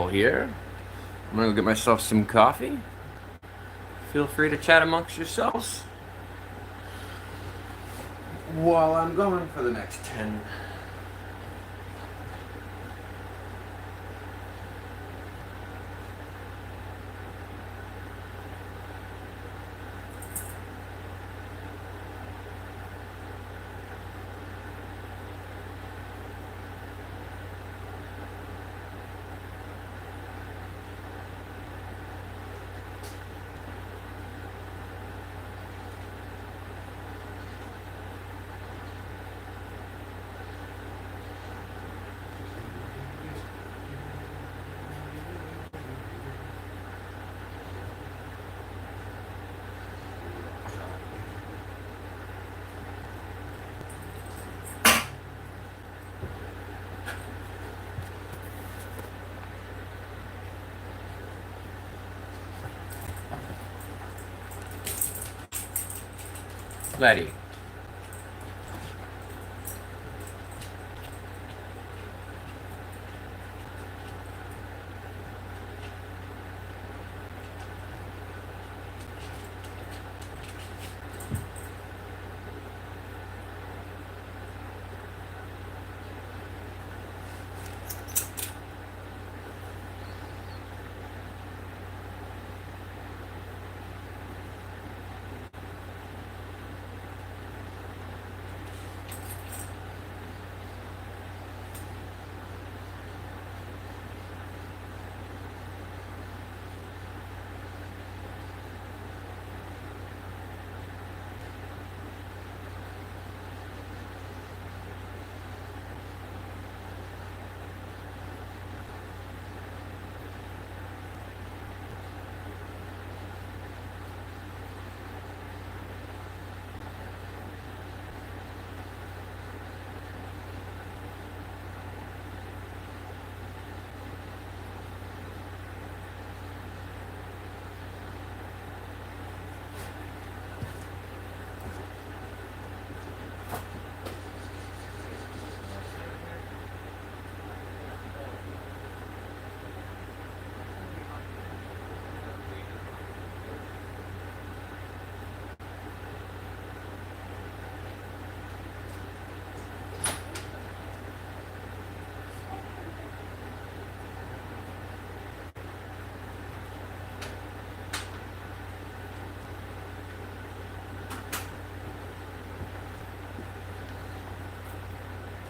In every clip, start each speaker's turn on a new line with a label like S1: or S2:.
S1: Paul here. I'm gonna go get myself some coffee. Feel free to chat amongst yourselves while I'm going for the next 10. Letty.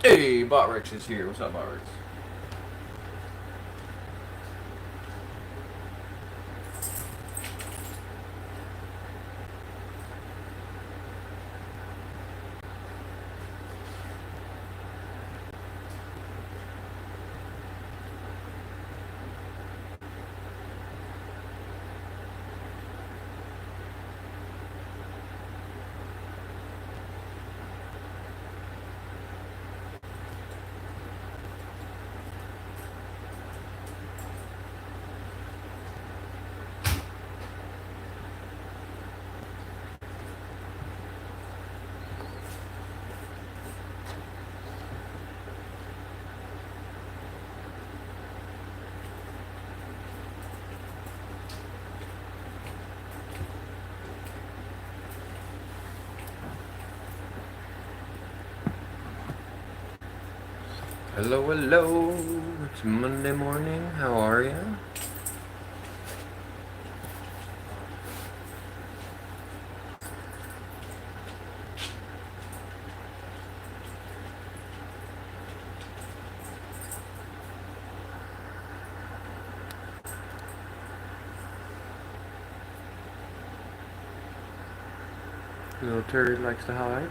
S1: Hey, Botrix is here. What's up, Botrix? Hello, hello. It's Monday morning. How are you? Little turd likes to hide.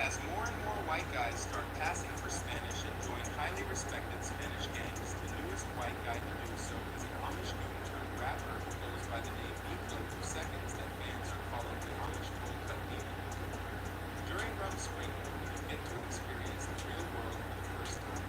S1: As more and more white guys start passing for Spanish and join highly respected Spanish gangs, the newest white guy to do so is an Amish goon turned rapper who goes by the name P.A.W. that fans are calling the Amish cold cut demon. During Rum Spring, you get to experience the real world for the first time.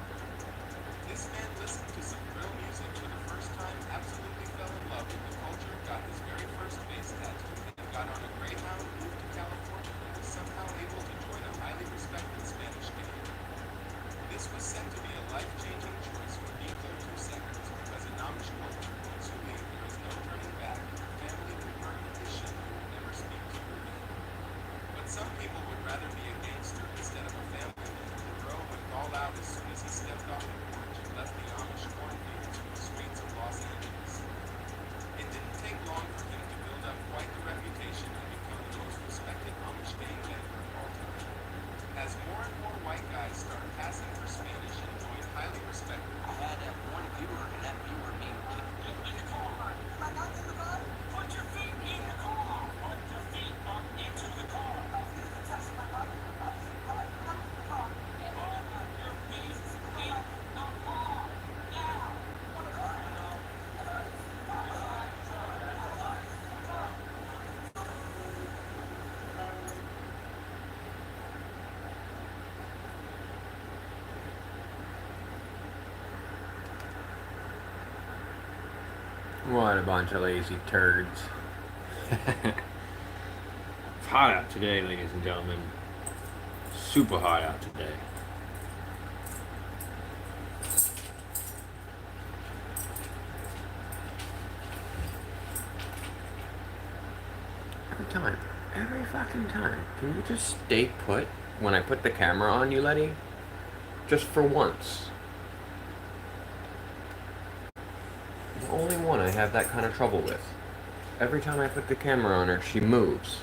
S1: This man listened to some real music for the first time, absolutely fell in love with the culture, got his very first bass tattoo, and got on a Greyhound, moved to California, and was somehow able to join a highly respected Spanish gang. This was said to be a life-changing choice for Nico 2 Seconds because in Amish culture, once you leave, there is no turning back. Your family will burn you to shit and will never speak to you again. But some people would rather be a gangster instead of a family man. The bro went all out as soon as he stepped off the porch and left the Amish cornfields for the streets of Los Angeles. It didn't take long for him to build up quite the reputation and become the most respected Amish gang member of all time. As more and more white guys start passing for Spanish and join highly respected.
S2: I had one viewer, and that viewer being get in the car. Am I not in the car? Put your feet in the car. Put your feet up into the car. Touch my butt. Put your feet in the car. Now.
S1: What a bunch of lazy turds. It's hot out today, ladies and gentlemen. Super hot out today. Every fucking time. Can you just stay put when I put the camera on you, Letty? Just for once. The only one I have that kind of trouble with. Every time I put the camera on her, she moves.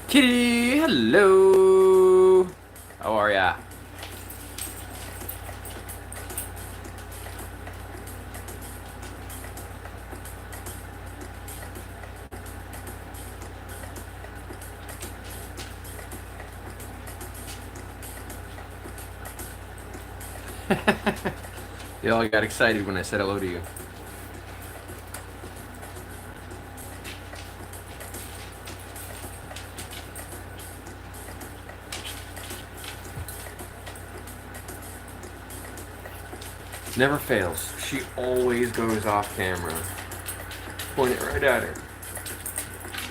S3: Kitty, hello. How are ya? You all got excited when I said hello to you. Never fails. She always goes off camera. Point it right at her.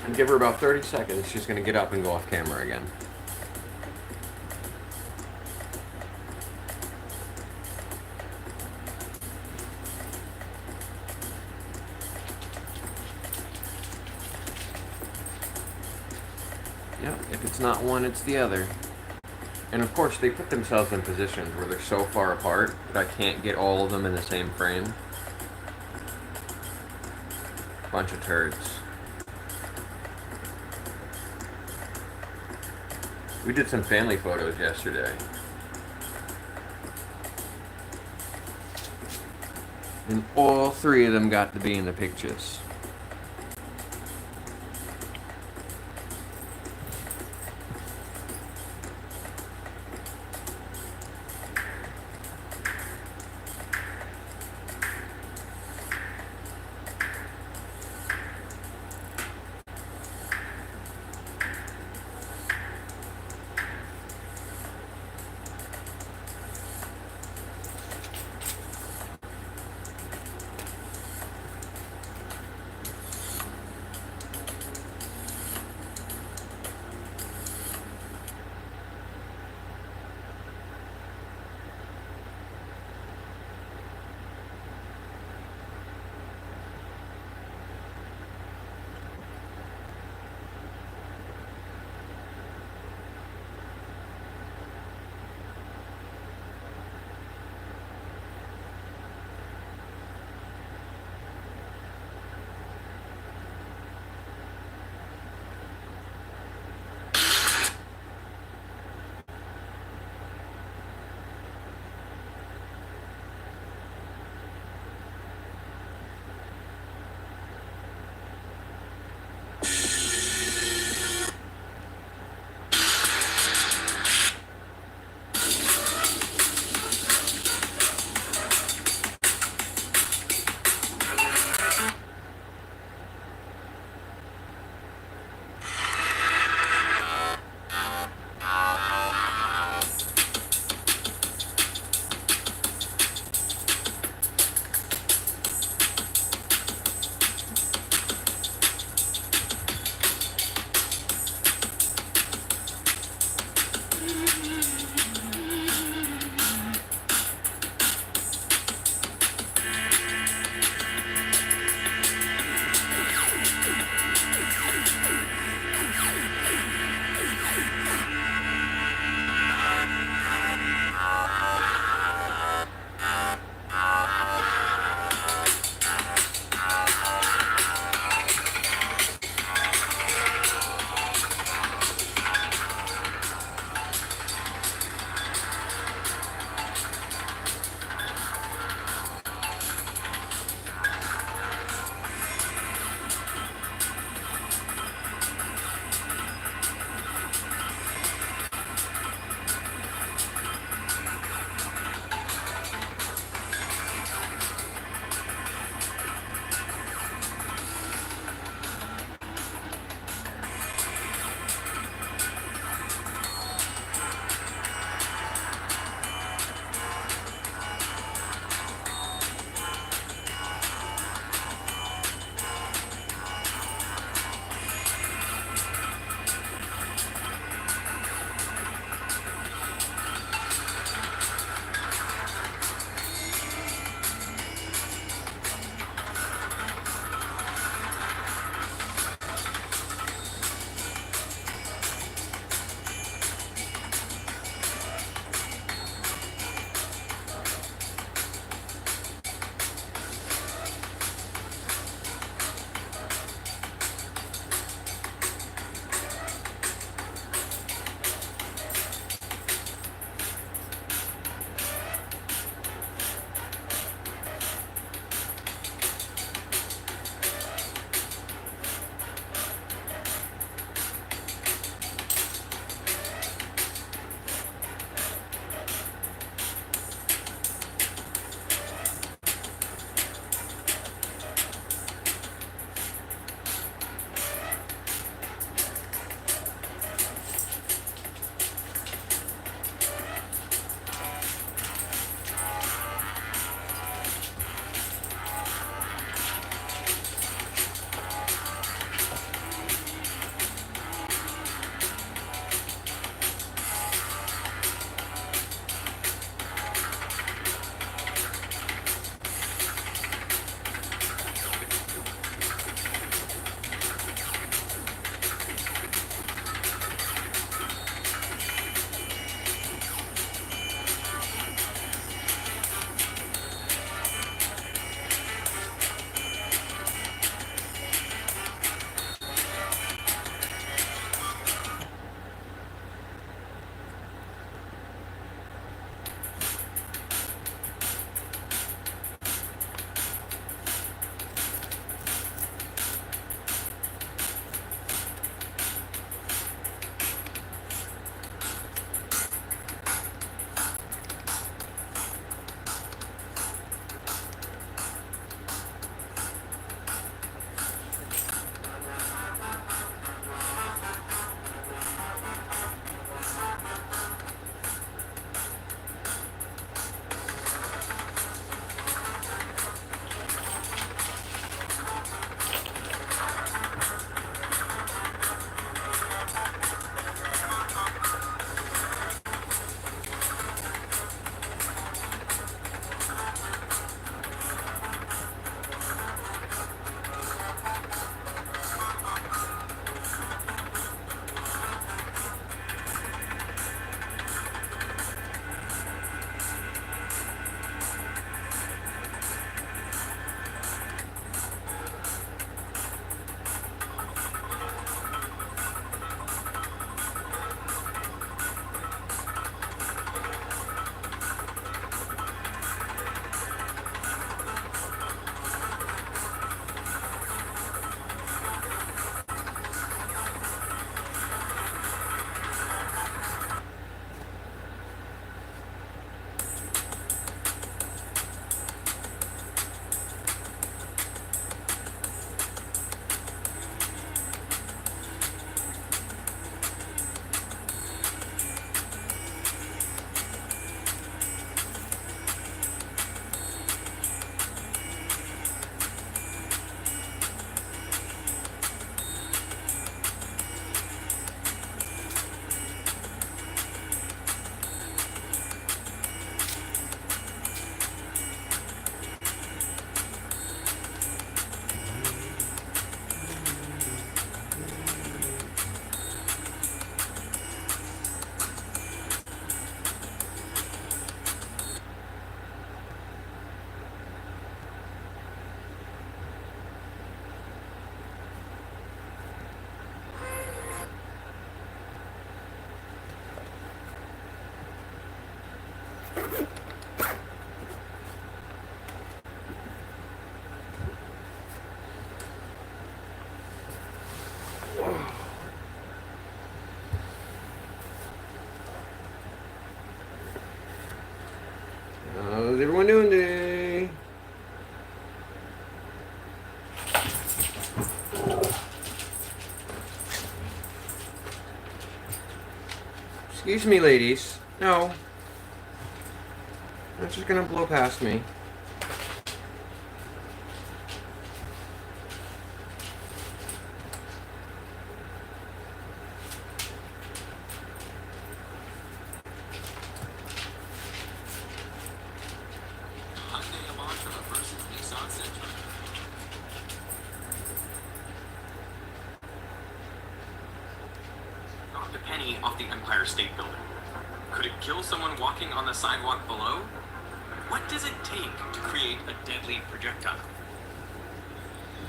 S3: And give her about 30 seconds, she's going to get up and go off camera again. Yep, if it's not one, it's the other. And of course, they put themselves in positions where they're so far apart that I can't get all of them in the same frame. Bunch of turds. We did some family photos yesterday. And all three of them got to be in the pictures. How's everyone doing today? Excuse me, ladies. No. That's just gonna blow past me.
S4: Dropped a penny off the Empire State Building. Could it kill someone walking on the sidewalk below? What does it take to create a deadly projectile?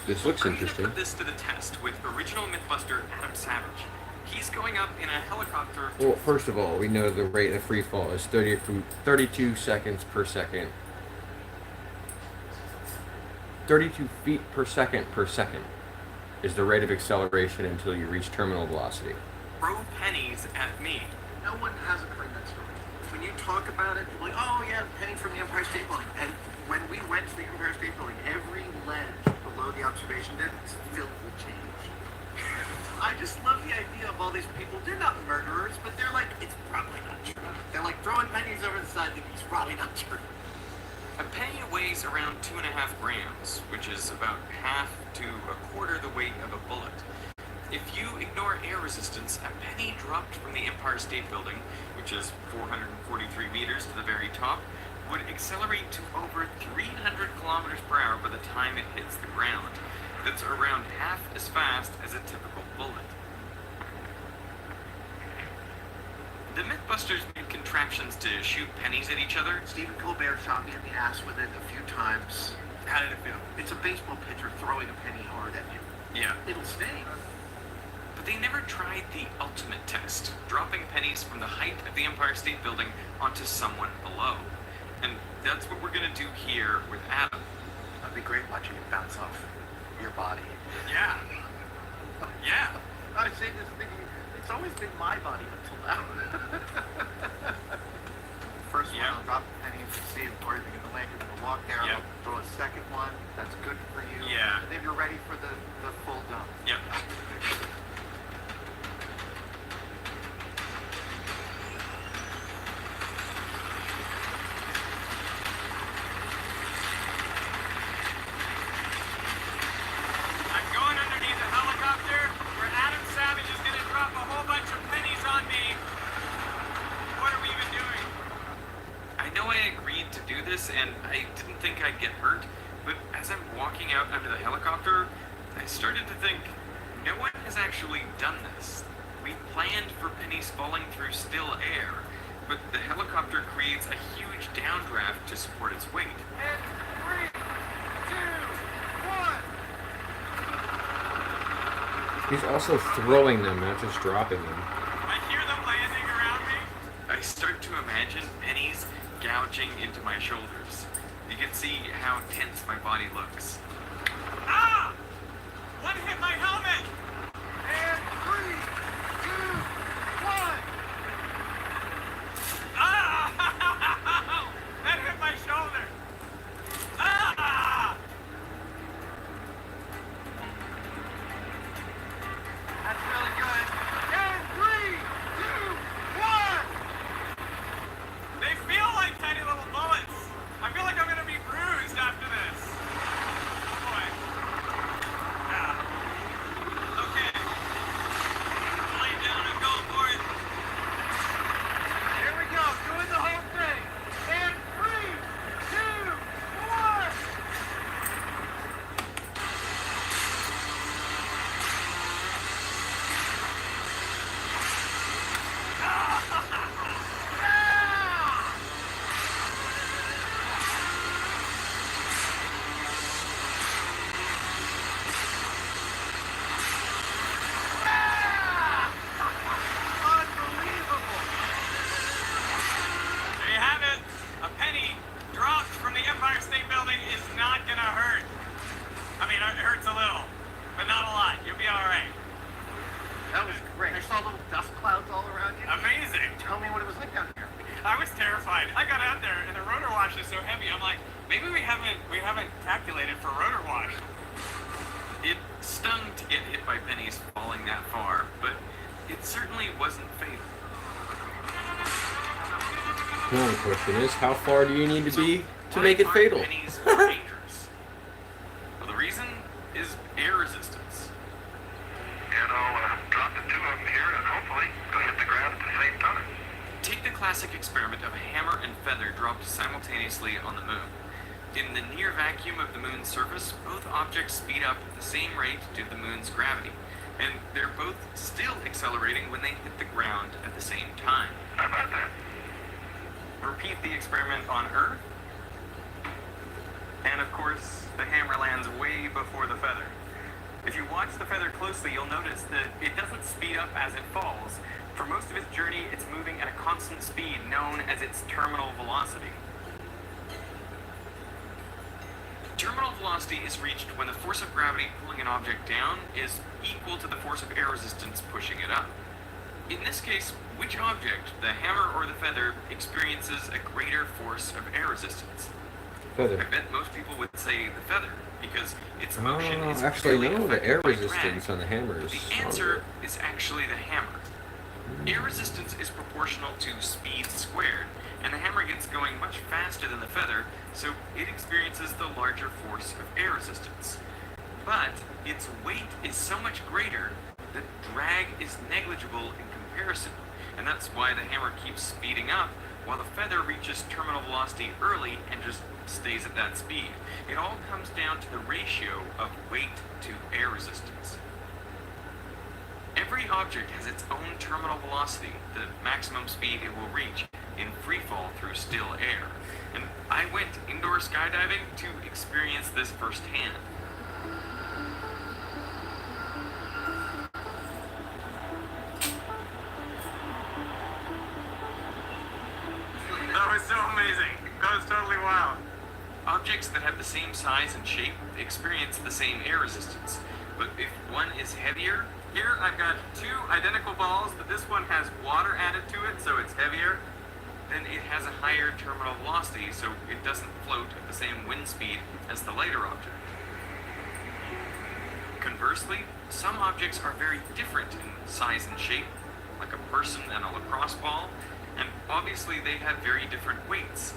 S3: This looks
S4: I'm gonna
S3: interesting.
S4: put this to the test with original Mythbuster Adam Savage. He's going up in a helicopter.
S3: Well, first of all, we know the rate of free fall is 32 seconds per second. 32 feet per second is the rate of acceleration until you reach terminal velocity.
S4: Throw pennies at me.
S2: No one has heard that story. When you talk about it, people are like, oh yeah, penny from the Empire State Building. And when we went to the Empire State Building, every ledge below the observation deck was filled with change. I just love the idea of all these people. They're not murderers, but they're like, it's probably not true. They're like throwing pennies over the side, thinking it's probably not true.
S4: A penny weighs around 2.5 grams, which is about half to a quarter the weight of a bullet. If you ignore air resistance, a penny dropped from the Empire State Building, which is 443 meters to the very top, would accelerate to over 300 kilometers per hour by the time it hits the ground. That's around half as fast as a typical bullet. The Mythbusters made contraptions to shoot pennies at each other.
S2: Stephen Colbert shot me in the ass with it a few times.
S4: How did it feel?
S2: It's a baseball pitcher throwing a penny hard at you.
S4: Yeah.
S2: It'll sting.
S4: But they never tried the ultimate test, dropping pennies from the height of the Empire State Building onto someone below. And that's what we're gonna do here with Adam.
S2: That'd be great watching it bounce off your body.
S4: Yeah. Yeah.
S2: I say this thinking, it's always been my body until now. First one, I'll drop the penny and see it where you're gonna land. You're gonna walk there.
S4: Yeah.
S2: I'll throw a second one. That's good for you.
S4: Yeah.
S2: And then you're ready for the full dump.
S4: Yep. I'm going underneath the helicopter where Adam Savage is going to drop a whole bunch of pennies on me. What are we even doing? I know I agreed to do this and I didn't think I'd get hurt, but as I'm walking out under the helicopter, I started to think, no one has actually done this. We planned for pennies falling through still air, but the helicopter creates a huge downdraft to support its weight.
S2: And 3, 2, 1.
S3: He's also throwing them, not just dropping them.
S4: I hear them landing around me. I start to imagine pennies gouging into my shoulders. You can see how tense my body looks. Ah! One hit my helmet!
S2: And 3, 2, 1.
S4: Ah! That hit my shoulder! Ah!
S2: That's really good. And 3, 2, 1.
S4: They feel like tiny little bullets. I feel like I'm gonna be bruised after this. Oh boy. Ah. terrified. I got out there and the rotor wash is so heavy. I'm like, maybe we haven't calculated for rotor wash. It stung to get hit by pennies falling that far, but it certainly wasn't fatal.
S3: Now the question is, how far do you need to be to
S4: Why
S3: make it
S4: aren't
S3: fatal?
S4: pennies more dangerous? Well, the reason is air resistance.
S2: Drop the two of them here and hopefully go hit the ground at the same time.
S4: Take the classic experiment of a hammer and feather dropped simultaneously on the moon. In the near vacuum of the moon's surface, both objects speed up at the same rate due to the moon's gravity, and they're both still accelerating when they hit the ground at the same time.
S2: How about that?
S4: Repeat the experiment on Earth, and of course, the hammer lands way before the feather. If you watch the feather closely, you'll notice that it doesn't speed up as it falls. For most of its journey, it's moving at a constant speed known as its terminal velocity. Terminal velocity is reached when the force of gravity pulling an object down is equal to the force of air resistance pushing it up. In this case, which object, the hammer or the feather, experiences a greater force of air resistance?
S3: Feather.
S4: I bet most people would say the feather, because its motion is
S3: Actually,
S4: clearly
S3: no, the
S4: affected
S3: air
S4: by
S3: resistance
S4: drag.
S3: on the hammer is
S4: The
S3: stronger.
S4: answer is actually the hammer. Air resistance is proportional to speed squared, and the hammer gets going much faster than the feather, so it experiences the larger force of air resistance. But its weight is so much greater that drag is negligible in comparison, and that's why the hammer keeps speeding up while the feather reaches terminal velocity early and just stays at that speed. It all comes down to the ratio of weight to air resistance. Every object has its own terminal velocity, the maximum speed it will reach in free fall through still air. And I went indoor skydiving to experience this firsthand. That was so amazing. That was totally wild. Objects that have the same size and shape experience the same air resistance. But if one is heavier, here I've got two identical balls, but this one has water added to it, so it's heavier. Then it has a higher terminal velocity, so it doesn't float at the same wind speed as the lighter object. Conversely, some objects are very different in size and shape, like a person and a lacrosse ball, and obviously they have very different weights.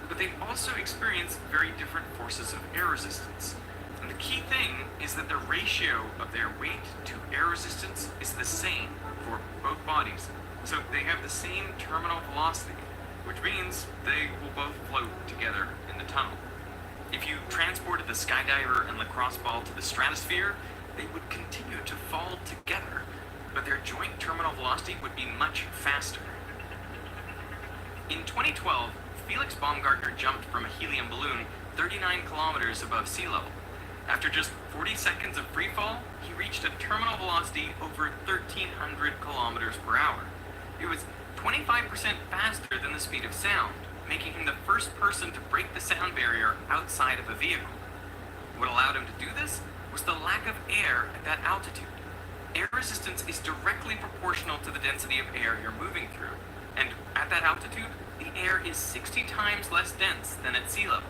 S4: But they also experience very different forces of air resistance. And the key thing is that the ratio of their weight to air resistance is the same for both bodies. So they have the same terminal velocity, which means they will both float together in the tunnel. If you transported the skydiver and lacrosse ball to the stratosphere, they would continue to fall together, but their joint terminal velocity would be much faster. In 2012, Felix Baumgartner jumped from a helium balloon 39 kilometers above sea level. After just 40 seconds of free fall, he reached a terminal velocity over 1,300 kilometers per hour. It was 25% faster than the speed of sound, making him the first person to break the sound barrier outside of a vehicle. What allowed him to do this was the lack of air at that altitude. Air resistance is directly proportional to the density of air you're moving through, and at that altitude, the air is 60 times less dense than at sea level.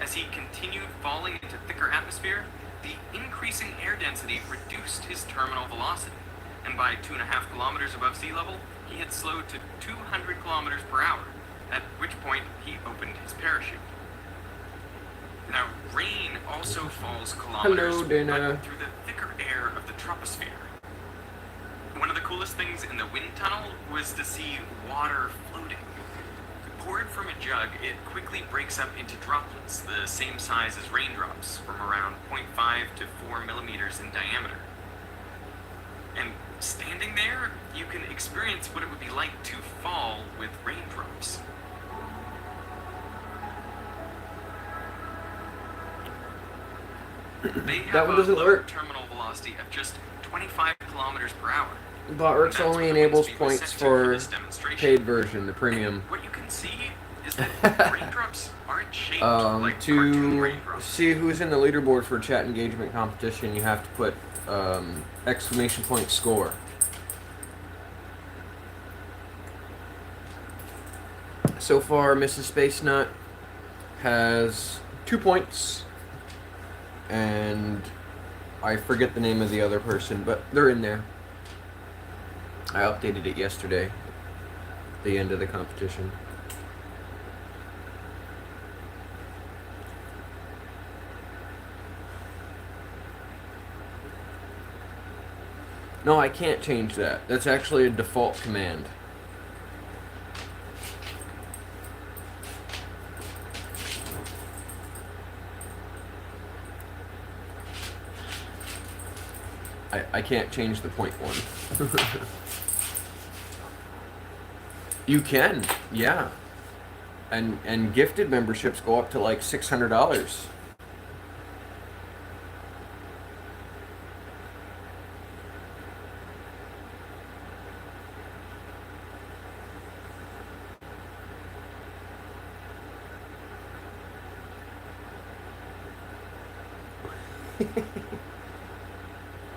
S4: As he continued falling into thicker atmosphere, the increasing air density reduced his terminal velocity, and by 2.5 kilometers above sea level, he had slowed to 200 kilometers per hour, at which point he opened his parachute. Now, rain also falls kilometers
S3: Hello, Dana.
S4: but through the thicker air of the troposphere. One of the coolest things in the wind tunnel was to see water floating. Poured from a jug, it quickly breaks up into droplets the same size as raindrops, from around 0.5 to 4 millimeters in diameter. And standing there, you can experience what it would be like to fall with raindrops. They have
S3: That one doesn't
S4: a low
S3: work.
S4: terminal velocity of just 25 kilometers per hour.
S3: Botworks
S4: That's
S3: only
S4: what the
S3: enables
S4: wind speed was
S3: points
S4: set to for
S3: for
S4: this demonstration.
S3: paid version, the premium.
S4: What you can see is that raindrops aren't shaped like cartoon
S3: To
S4: raindrops.
S3: see who's in the leaderboard for chat engagement competition, you have to put exclamation point score. So far, Mrs. Space Nut has 2 points, and I forget the name of the other person, but they're in there. I updated it yesterday, the end of the competition. No, I can't change that. That's actually a default command. I can't change the point one. You can, yeah. And gifted memberships go up to like $600.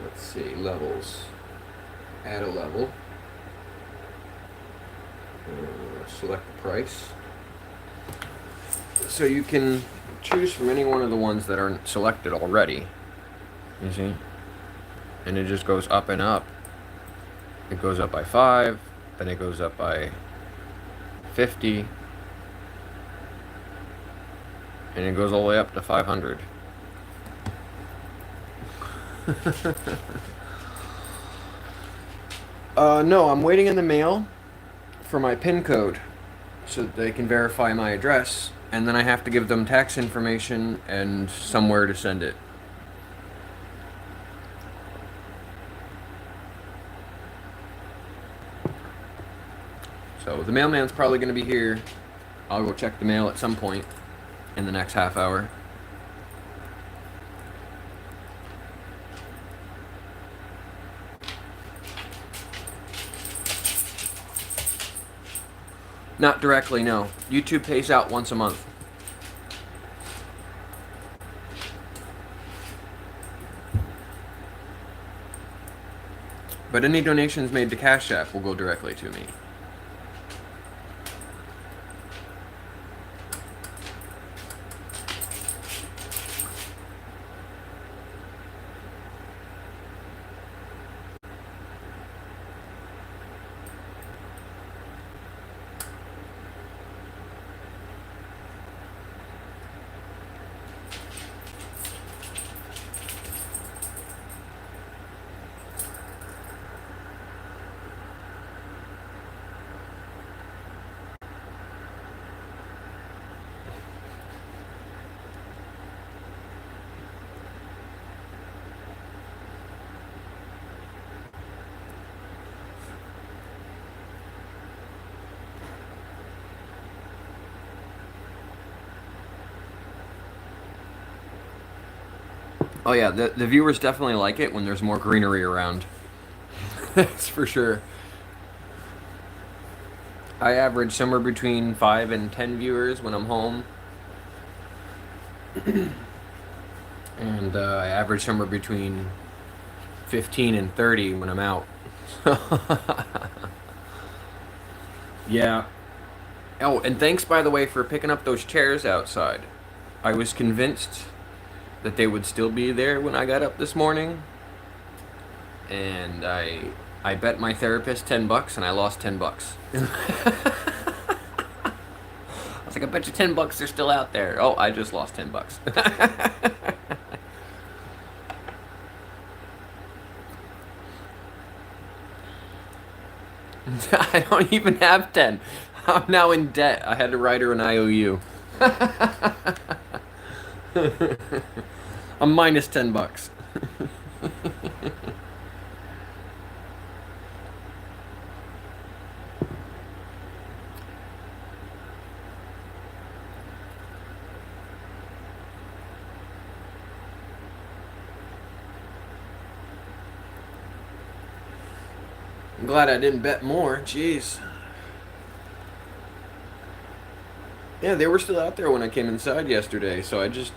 S3: Let's see, levels. Add a level. Select the price. So you can choose from any one of the ones that aren't selected already. You see? And it just goes up and up. It goes up by 5, then it goes up by 50, and it goes all the way up to 500. No, I'm waiting in the mail for my PIN code so that they can verify my address, and then I have to give them tax information and somewhere to send it. So the mailman's probably going to be here. I'll go check the mail at some point in the next half hour. Not directly, no. YouTube pays out once a month. But any donations made to Cash App will go directly to me. Oh yeah, the viewers definitely like it when there's more greenery around. That's for sure. I average somewhere between 5 and 10 viewers when I'm home. And I average somewhere between 15 and 30 when I'm out. Yeah. Oh, and thanks, by the way, for picking up those chairs outside. I was convinced that they would still be there when I got up this morning. And I bet my therapist $10 and I lost $10. I was like, I bet you $10 they're still out there. Oh, I just lost $10. I don't even have 10. I'm now in debt. I had to write her an IOU. I'm minus $10. I'm glad I didn't bet more. Jeez. Yeah, they were still out there when I came inside yesterday, so I just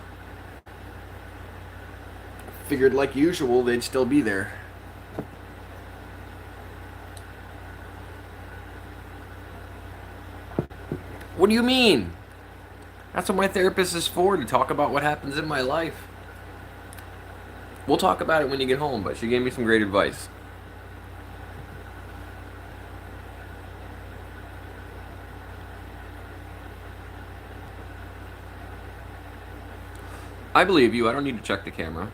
S3: figured, like usual, they'd still be there. What do you mean? That's what my therapist is for, to talk about what happens in my life. We'll talk about it when you get home, but she gave me some great advice. I believe you. I don't need to check the camera.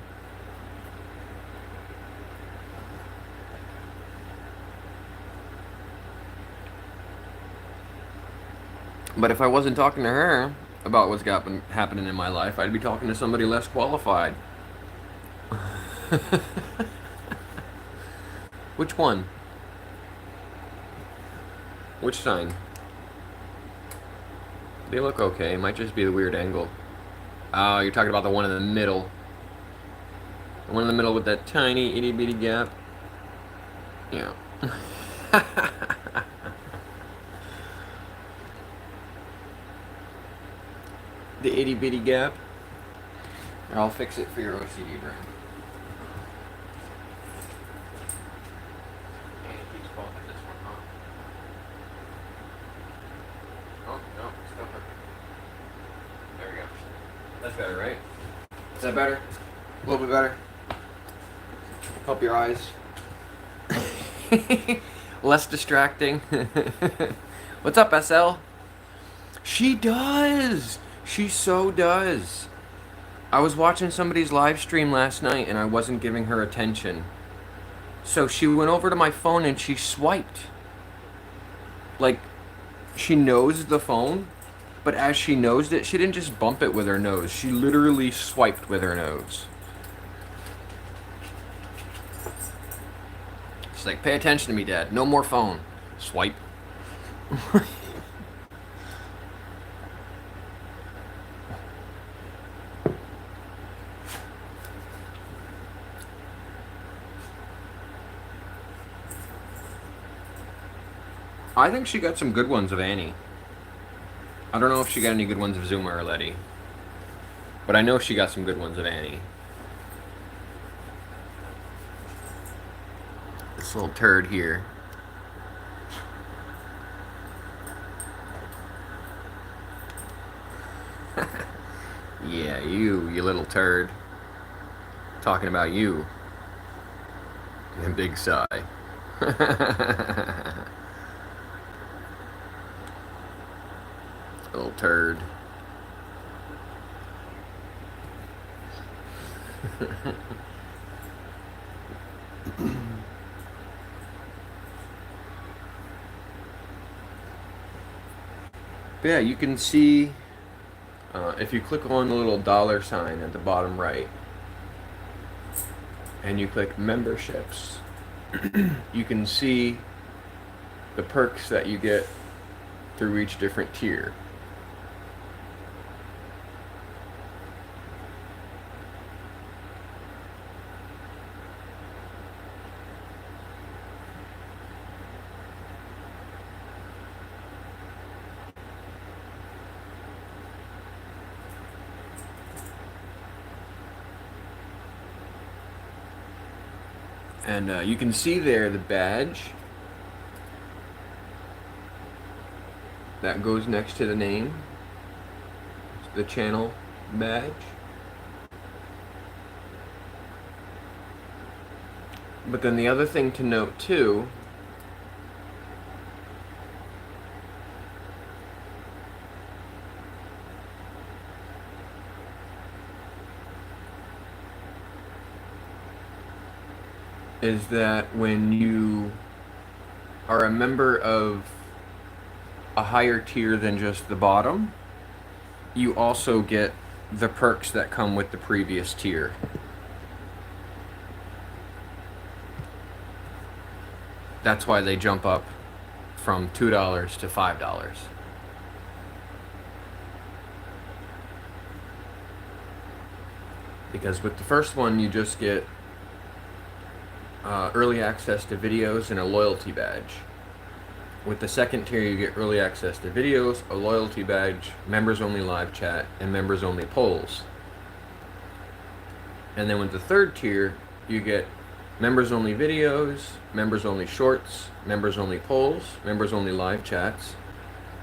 S3: But if I wasn't talking to her about what's happening in my life, I'd be talking to somebody less qualified. Which one? Which sign? They look okay. It might just be the weird angle. Oh, you're talking about the one in the middle. The one in the middle with that tiny itty bitty gap. Yeah. The itty bitty gap. Or I'll fix it for your OCD brain. And it keeps bumping this one, huh? Oh, no, still hurting. There we go. That's better, right? Is that better? A little bit better? Help your eyes. Less distracting. What's up, SL? She does! She so does. I was watching somebody's live stream last night and I wasn't giving her attention. So she went over to my phone and she swiped. Like, she nosed the phone, but as she nosed it, she didn't just bump it with her nose. She literally swiped with her nose. She's like, pay attention to me, Dad. No more phone. Swipe. I think she got some good ones of Annie. I don't know if she got any good ones of Zuma or Letty. But I know she got some good ones of Annie. This little turd here. Yeah, you little turd. Talking about you. And big sigh. Little turd. But yeah, you can see if you click on the little dollar sign at the bottom right and you click memberships, you can see the perks that you get through each different tier. And you can see there the badge that goes next to the name, the channel badge. But then the other thing to note too is that when you are a member of a higher tier than just the bottom, you also get the perks that come with the previous tier. That's why they jump up from $2 to $5. Because with the first one, you just get early access to videos and a loyalty badge. With the second tier, you get early access to videos, a loyalty badge, members only live chat, and members only polls. And then with the third tier, you get members only videos, members only shorts, members only polls, members only live chats,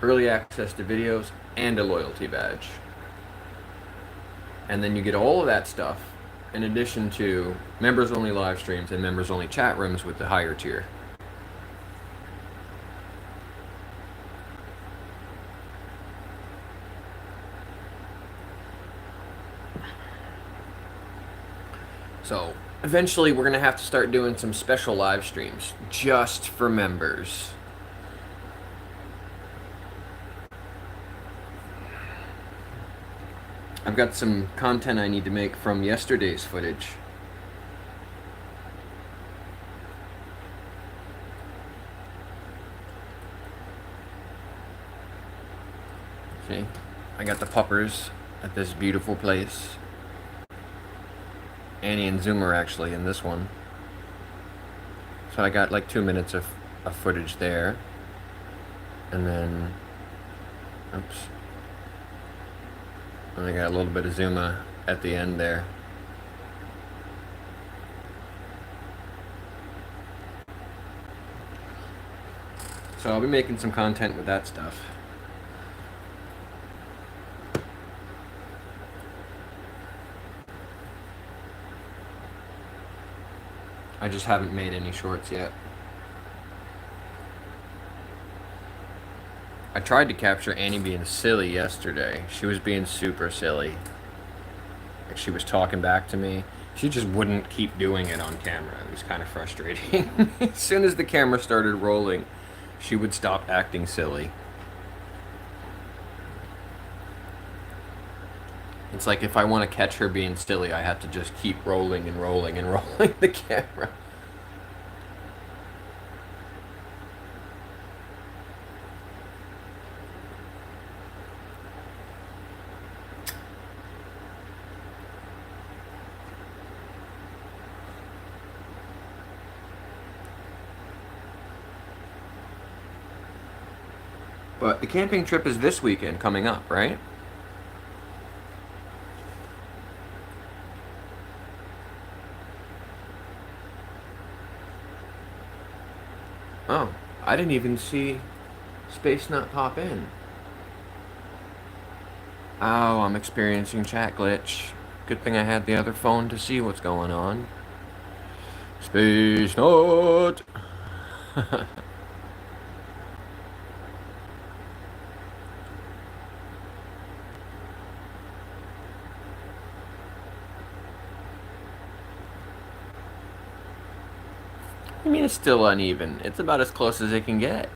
S3: early access to videos, and a loyalty badge. And then you get all of that stuff in addition to members only live streams and members only chat rooms with the higher tier. So eventually we're going to have to start doing some special live streams just for members. I've got some content I need to make from yesterday's footage. See, I got the puppers at this beautiful place. Annie and Zoom are actually in this one. So I got like 2 minutes of footage there. And then, oops. And I got a little bit of Zuma at the end there. So I'll be making some content with that stuff. I just haven't made any shorts yet. I tried to capture Annie being silly yesterday. She was being super silly. Like she was talking back to me. She just wouldn't keep doing it on camera. It was kind of frustrating. As soon as the camera started rolling, she would stop acting silly. It's like if I want to catch her being silly, I have to just keep rolling and rolling and rolling the camera. But the camping trip is this weekend coming up, right? Oh, I didn't even see Space Nut pop in. Oh, I'm experiencing chat glitch. Good thing I had the other phone to see what's going on. Space Nut! I mean, it's still uneven. It's about as close as it can get.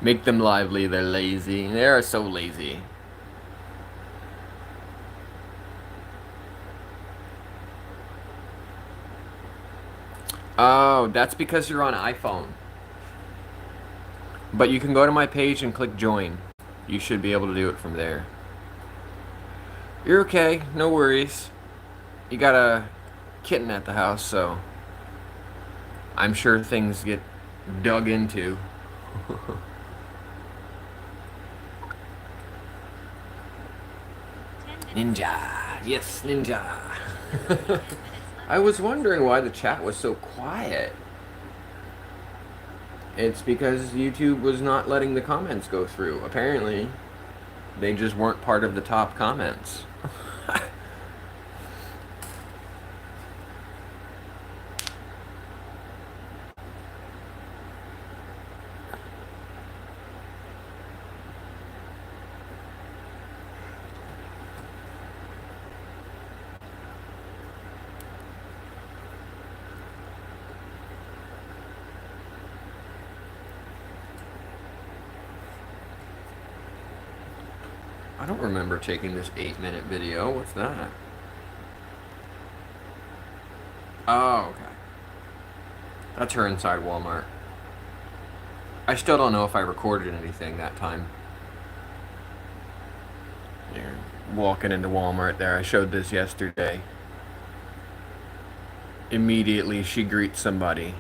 S3: Make them lively, they're lazy. They are so lazy. Oh, that's because you're on iPhone. But you can go to my page and click join. You should be able to do it from there. You're okay, no worries. You got a kitten at the house, so I'm sure things get dug into. Ninja, yes, ninja. I was wondering why the chat was so quiet. It's because YouTube was not letting the comments go through. Apparently, they just weren't part of the top comments. I don't remember taking this 8-minute video. What's that? Oh, okay. That's her inside Walmart. I still don't know if I recorded anything that time. You're walking into Walmart there. I showed this yesterday. Immediately she greets somebody.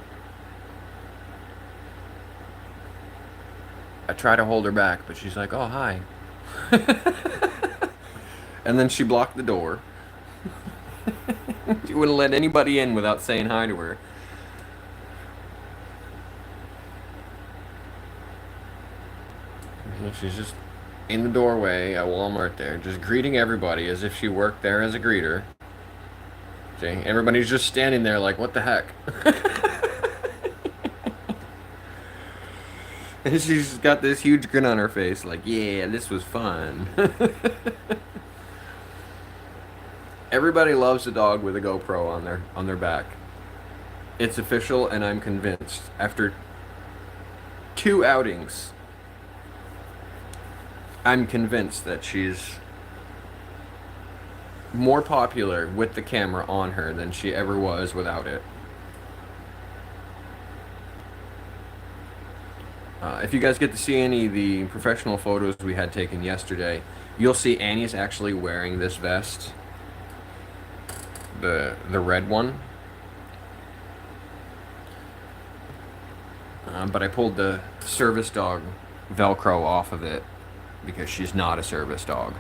S3: I try to hold her back, but she's like, oh, hi. And then she blocked the door. She wouldn't let anybody in without saying hi to her. And she's just in the doorway at Walmart there, just greeting everybody as if she worked there as a greeter. See, everybody's just standing there like, what the heck? And she's got this huge grin on her face, like, yeah, this was fun. Everybody loves a dog with a GoPro on their back. It's official, and I'm convinced. After 2 outings, I'm convinced that she's more popular with the camera on her than she ever was without it. If you guys get to see any of the professional photos we had taken yesterday, you'll see Annie's actually wearing this vest. The red one. But I pulled the service dog Velcro off of it because she's not a service dog.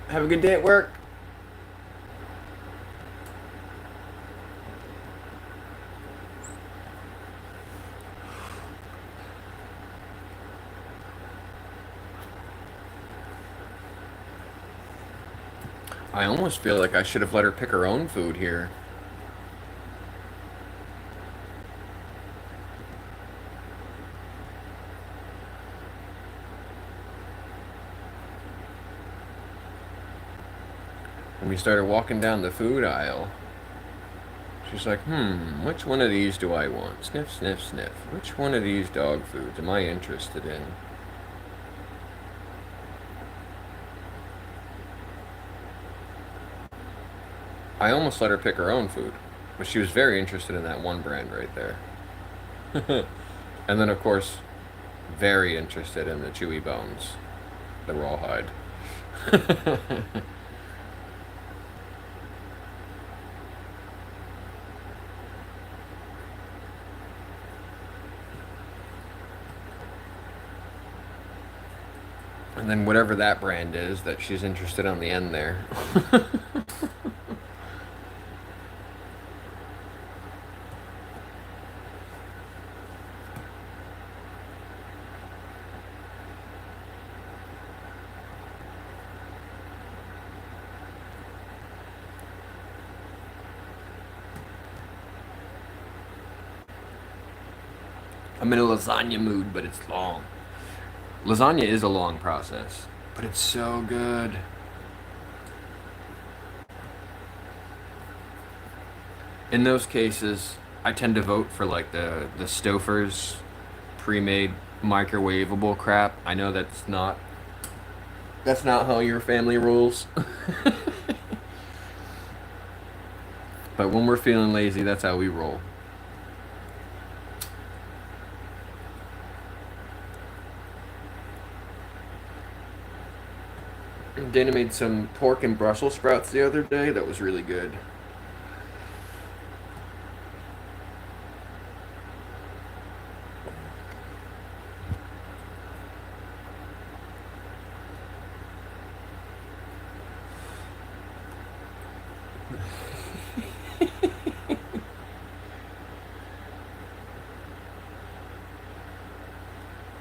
S3: Have a good day at work. I almost feel like I should have let her pick her own food here. When we started walking down the food aisle, she's like, which one of these do I want? Sniff, sniff, sniff. Which one of these dog foods am I interested in? I almost let her pick her own food, but she was very interested in that one brand right there. And then, of course, very interested in the chewy bones, the rawhide. And then whatever that brand is that she's interested on the end there. I'm in a lasagna mood, but it's long. Lasagna is a long process, but it's so good. In those cases, I tend to vote for like the Stouffer's pre-made microwavable crap. I know that's not how your family rules. But when we're feeling lazy, that's how we roll. Dana made some pork and Brussels sprouts the other day. That was really good.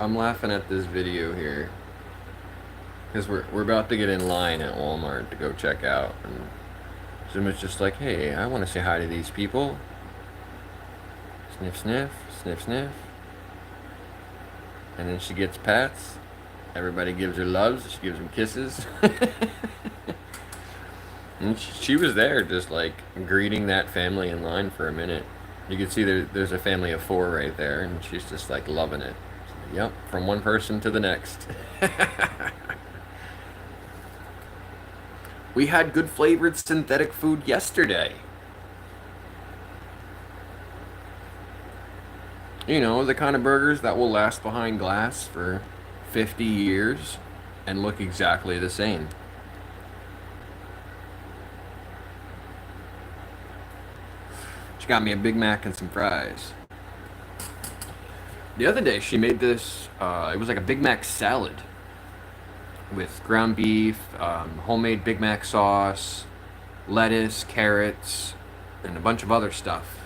S3: I'm laughing at this video here because we're about to get in line at Walmart to go check out, and Zuma's just like, hey, I want to say hi to these people. Sniff, sniff, sniff, sniff. And then she gets pats. Everybody gives her loves. She gives them kisses. And she was there just like greeting that family in line for a minute. You can see there's a family of 4 right there, and she's just like loving it. Yep, from one person to the next. We had good flavored synthetic food yesterday. You know, the kind of burgers that will last behind glass for 50 years and look exactly the same. She got me a Big Mac and some fries. The other day, she made this. It was like a Big Mac salad with ground beef, homemade Big Mac sauce, lettuce, carrots, and a bunch of other stuff,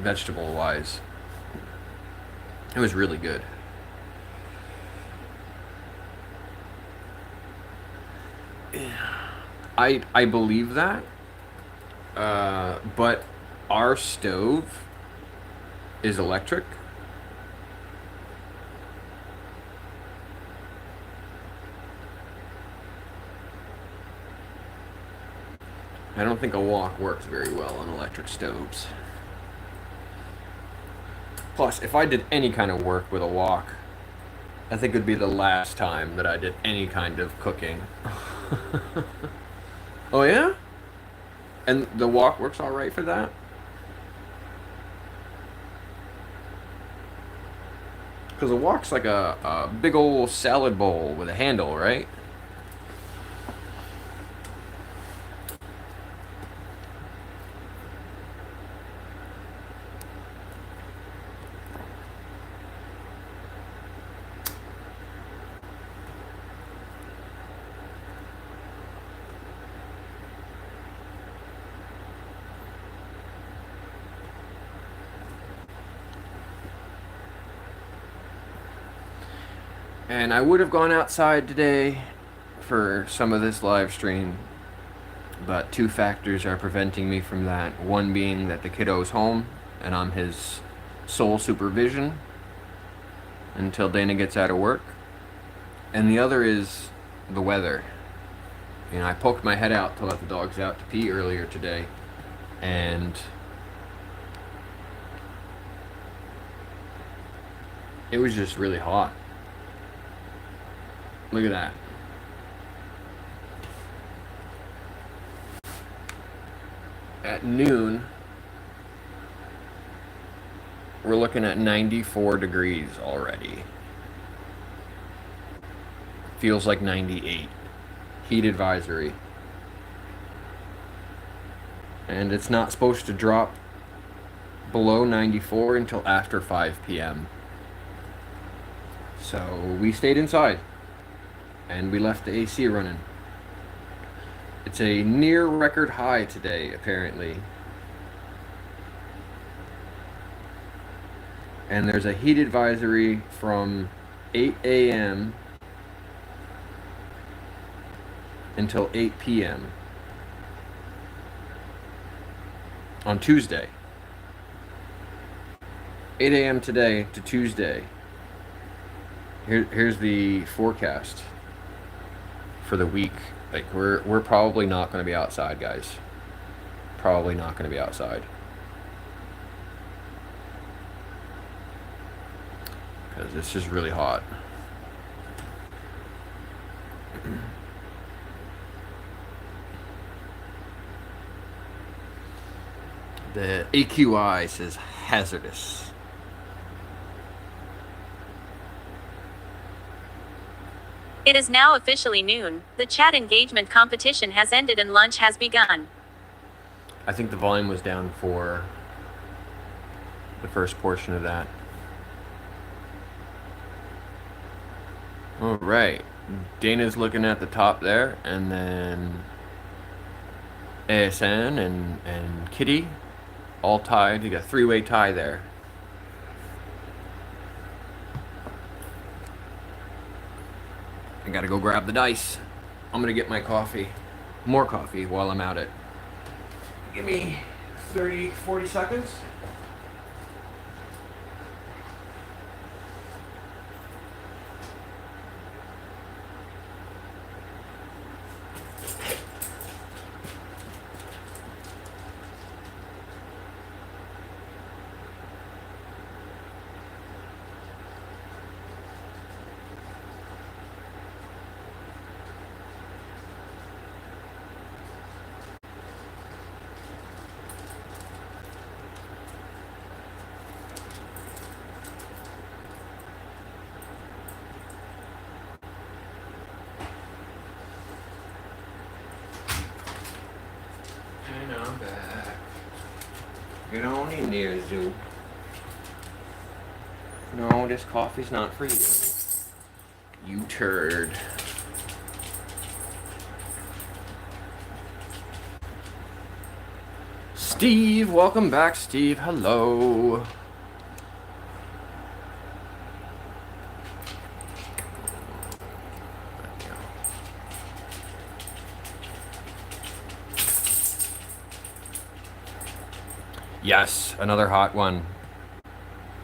S3: vegetable wise. It was really good. I believe that, but our stove is electric. I don't think a wok works very well on electric stoves. Plus, if I did any kind of work with a wok, I think it would be the last time that I did any kind of cooking. Oh yeah? And the wok works all right for that? Because a wok's like a big old salad bowl with a handle, right? And I would have gone outside today for some of this live stream, but two factors are preventing me from that. One being that the kiddo's home and I'm his sole supervision until Dana gets out of work. And the other is the weather. You know, I poked my head out to let the dogs out to pee earlier today, and it was just really hot. Look at that. At noon, we're looking at 94 degrees already. Feels like 98. Heat advisory. And it's not supposed to drop below 94 until after 5 p.m. So we stayed inside. And we left the AC running. It's a near record high today, apparently. And there's a heat advisory from 8 a.m. until 8 p.m. on Tuesday. 8 a.m. today to Tuesday. Here's the forecast for the week. Like we're probably not going to be outside, guys. Probably not going to be outside. Because it's just really hot. The AQI says hazardous.
S5: It is now officially noon. The chat engagement competition has ended and lunch has begun.
S3: I think the volume was down for the first portion of that. All right. Dana's looking at the top there, and then ASN and Kitty all tied. You got a three-way tie there. I gotta go grab the dice. I'm gonna get my coffee. More coffee while I'm at it. Give me 30, 40 seconds. And I'm back. Get on in there, Zoo. No, this coffee's not for you. You turd. Steve, welcome back, Steve. Hello. Yes, another hot one.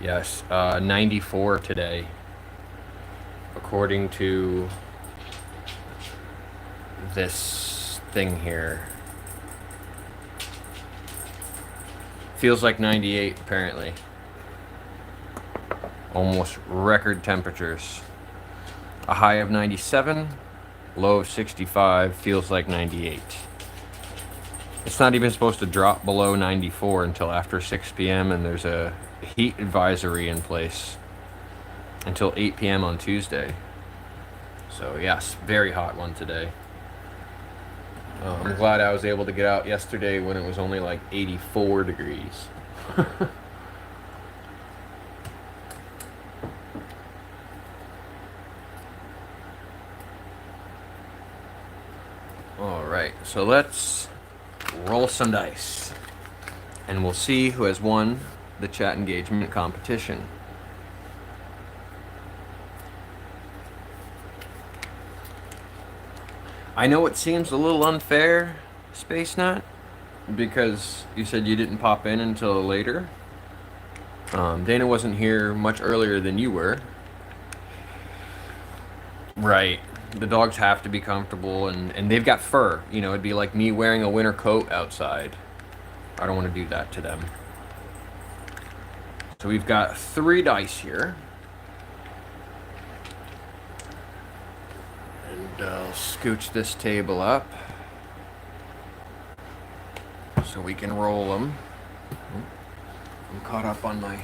S3: Yes, 94 today, according to this thing here. Feels like 98, apparently. Almost record temperatures. A high of 97, low of 65, feels like 98. It's not even supposed to drop below 94 until after 6 p.m. and there's a heat advisory in place until 8 p.m. on Tuesday. So yes, very hot one today. I'm glad I was able to get out yesterday when it was only like 84 degrees. All right, so let's roll some dice and we'll see who has won the chat engagement competition. I know it seems a little unfair, Space Nut, because you said you didn't pop in until later. Dana wasn't here much earlier than you were. Right. The dogs have to be comfortable, and they've got fur. You know, it'd be like me wearing a winter coat outside. I don't want to do that to them. So we've got 3 dice here. And I'll scooch this table up so we can roll them. I'm caught up on my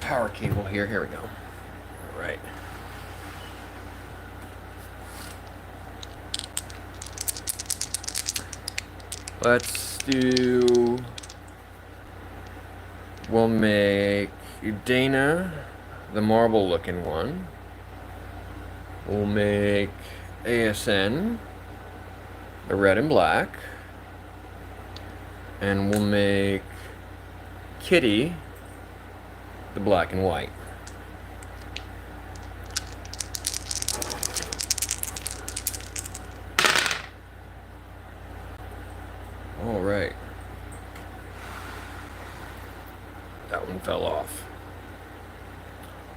S3: power cable here. Here we go. All right. Let's do... We'll make Dana the marble looking one. We'll make ASN the red and black. And we'll make Kitty the black and white. All right. That one fell off.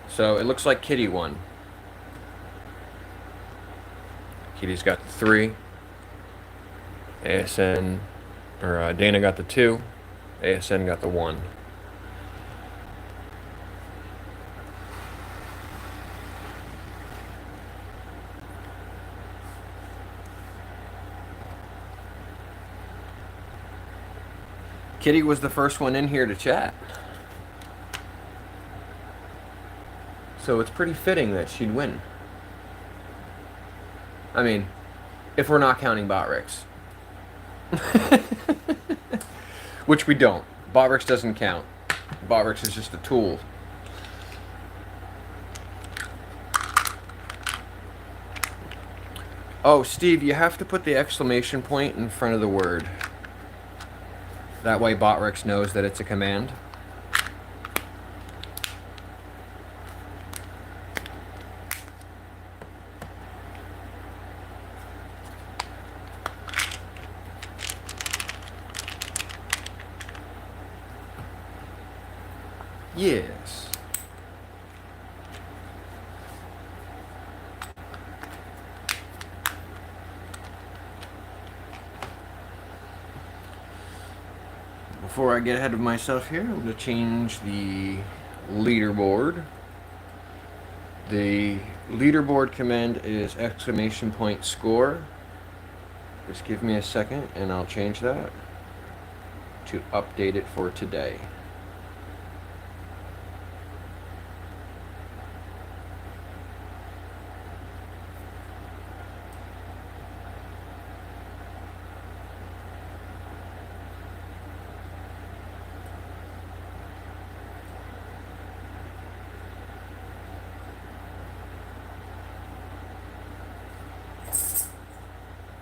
S3: So it looks like Kitty won. Kitty's got the 3. ASN, or Dana got the 2. ASN got the 1. Kitty was the first one in here to chat. So it's pretty fitting that she'd win. I mean, if we're not counting Botrix. Which we don't. Botrix doesn't count. Botrix is just a tool. Oh, Steve, you have to put the exclamation point in front of the word. That way Botrix knows that it's a command. Yes. Before I get ahead of myself here, I'm going to change the leaderboard. The leaderboard command is exclamation point score. Just give me a second and I'll change that to update it for today.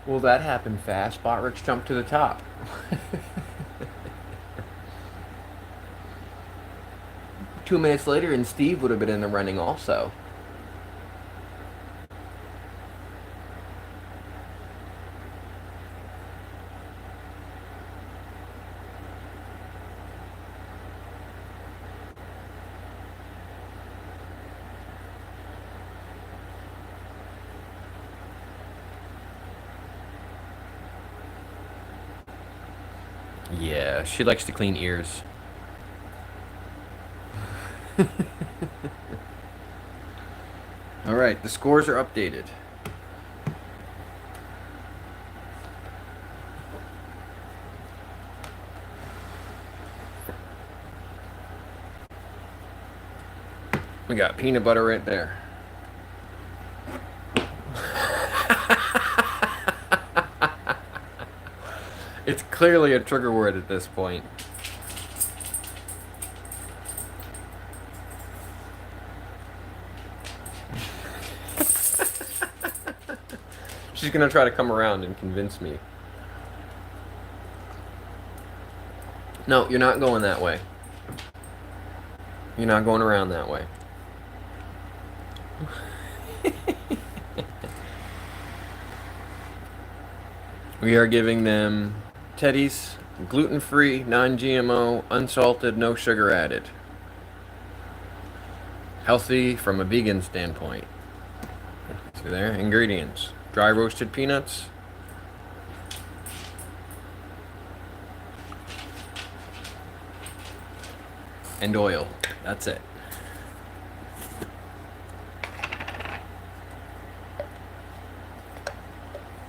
S3: Well, that happened fast. Botrix jumped to the top. 2 minutes later, and Steve would have been in the running also. Yeah, she likes to clean ears. All right, the scores are updated. We got peanut butter right there. It's clearly a trigger word at this point. She's gonna try to come around and convince me. No, you're not going that way. You're not going around that way. We are giving them Teddy's, gluten-free, non-GMO, unsalted, no sugar added. Healthy from a vegan standpoint. See there? Ingredients. Dry roasted peanuts. And oil. That's it.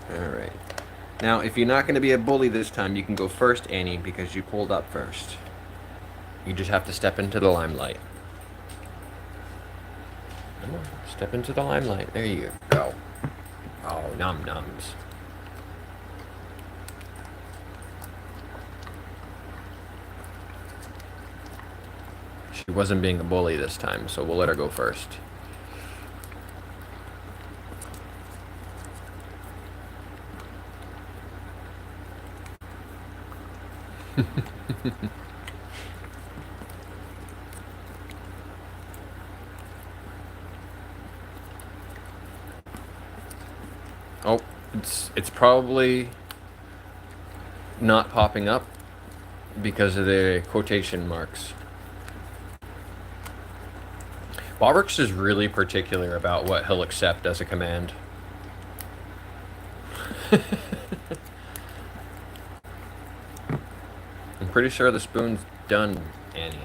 S3: Alright. Now, if you're not going to be a bully this time, you can go first, Annie, because you pulled up first. You just have to step into the limelight. Come on, step into the limelight. There you go. Oh, nom noms. She wasn't being a bully this time, so we'll let her go first. Oh, it's probably not popping up because of the quotation marks. Botrix is really particular about what he'll accept as a command. I'm pretty sure the spoon's done, Annie.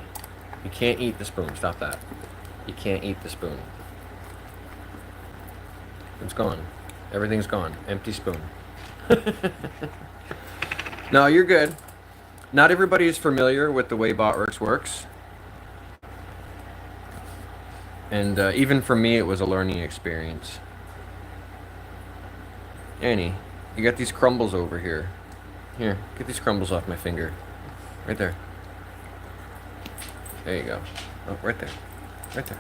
S3: You can't eat the spoon. Stop that. You can't eat the spoon. It's gone. Everything's gone. Empty spoon. No, you're good. Not everybody is familiar with the way Botrix works. And even for me, it was a learning experience. Annie, you got these crumbles over here. Here, get these crumbles off my finger. Right there. There you go. Oh, right there. Right there.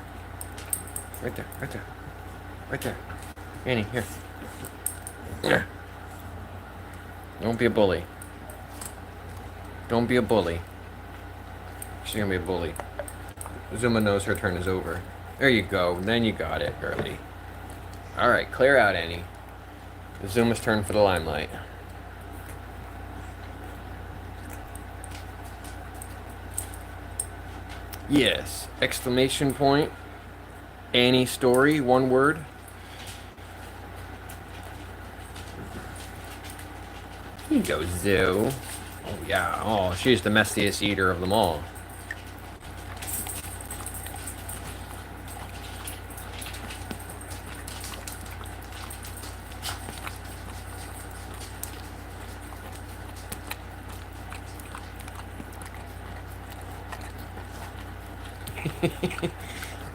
S3: Right there. Right there. Right there. Annie, here. Yeah. Don't be a bully. Don't be a bully. She's gonna be a bully. Zuma knows her turn is over. There you go. Then you got it, girly. Alright, clear out, Annie. It's Zuma's turn for the limelight. Yes. Exclamation point. Annie story. One word. Here you go, Zoo. Oh, yeah. Oh, she's the messiest eater of them all.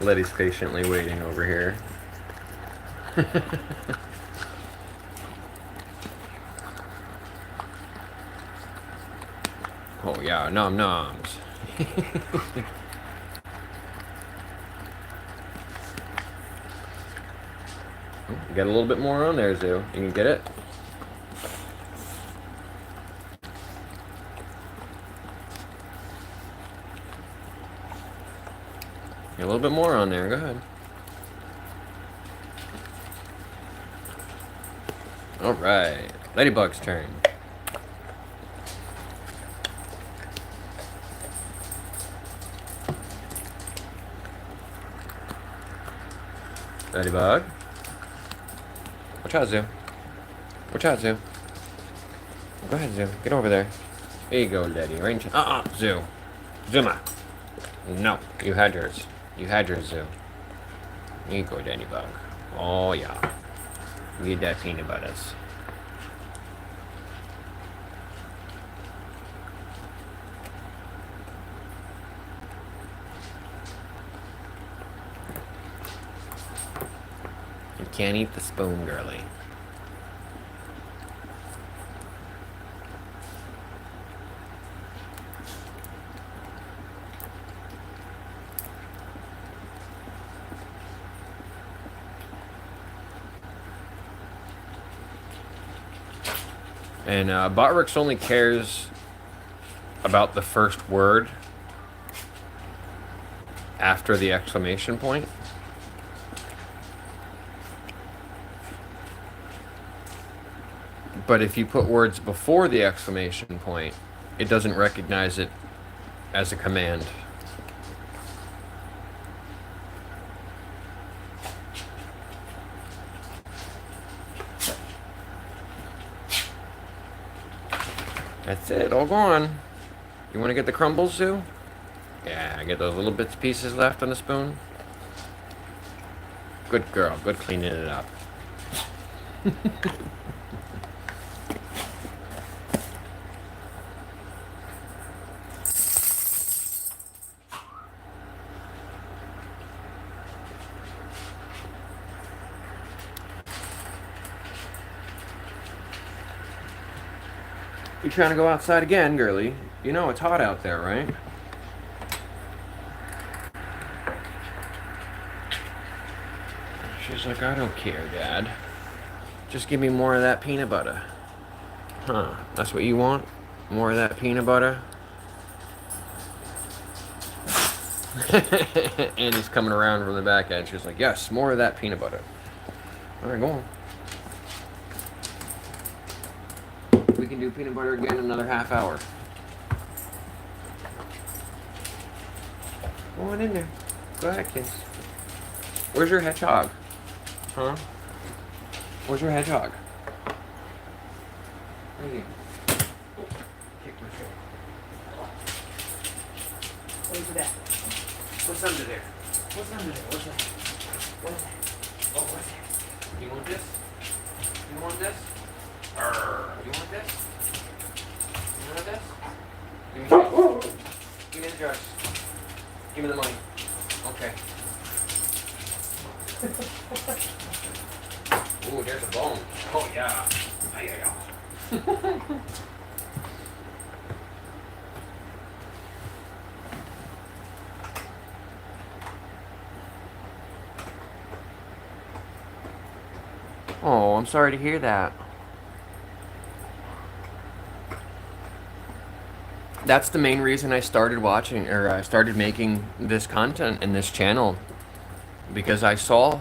S3: Letty's patiently waiting over here. Oh yeah, nom noms. You got a little bit more on there, Zoo. You can get it? A little bit more on there. Go ahead. All right. Ladybug's turn. Ladybug. Watch out, Zoo. Watch out, Zoo. Go ahead, Zoo. Get over there. There you go, Lady. Range. Zoo. Zuma. No, you had yours. You had yours, Zoo. Here you go, Ladybug. Oh, yeah. Need that peanut butters. You can't eat the spoon, girly. And Botworks only cares about the first word after the exclamation point. But if you put words before the exclamation point, it doesn't recognize it as a command. That's it, all gone. You want to get the crumbles, Zoo? Yeah, get those little bits pieces left on the spoon. Good girl, good cleaning it up. You trying to go outside again, girly? You know it's hot out there, right? She's like, I don't care, Dad. Just give me more of that peanut butter. Huh, that's what you want? More of that peanut butter? Andy's coming around from the back end. She's like, yes, more of that peanut butter. All right, go on. We can do peanut butter again in another half hour. Go on in there. Go ahead, kids. Where's your hedgehog? Huh? Where's your hedgehog? Right here. Oh, kick my chair. What is that? What's under there? What's under there? What's that? What is that? Oh, what's that? You want this? You want this? You want this? You want this? Give me change. Give me the jars. Give me the money. Okay. Ooh, there's a bone. Oh yeah. Oh, I'm sorry to hear that. That's the main reason I started watching, or I started making this content in this channel, because I saw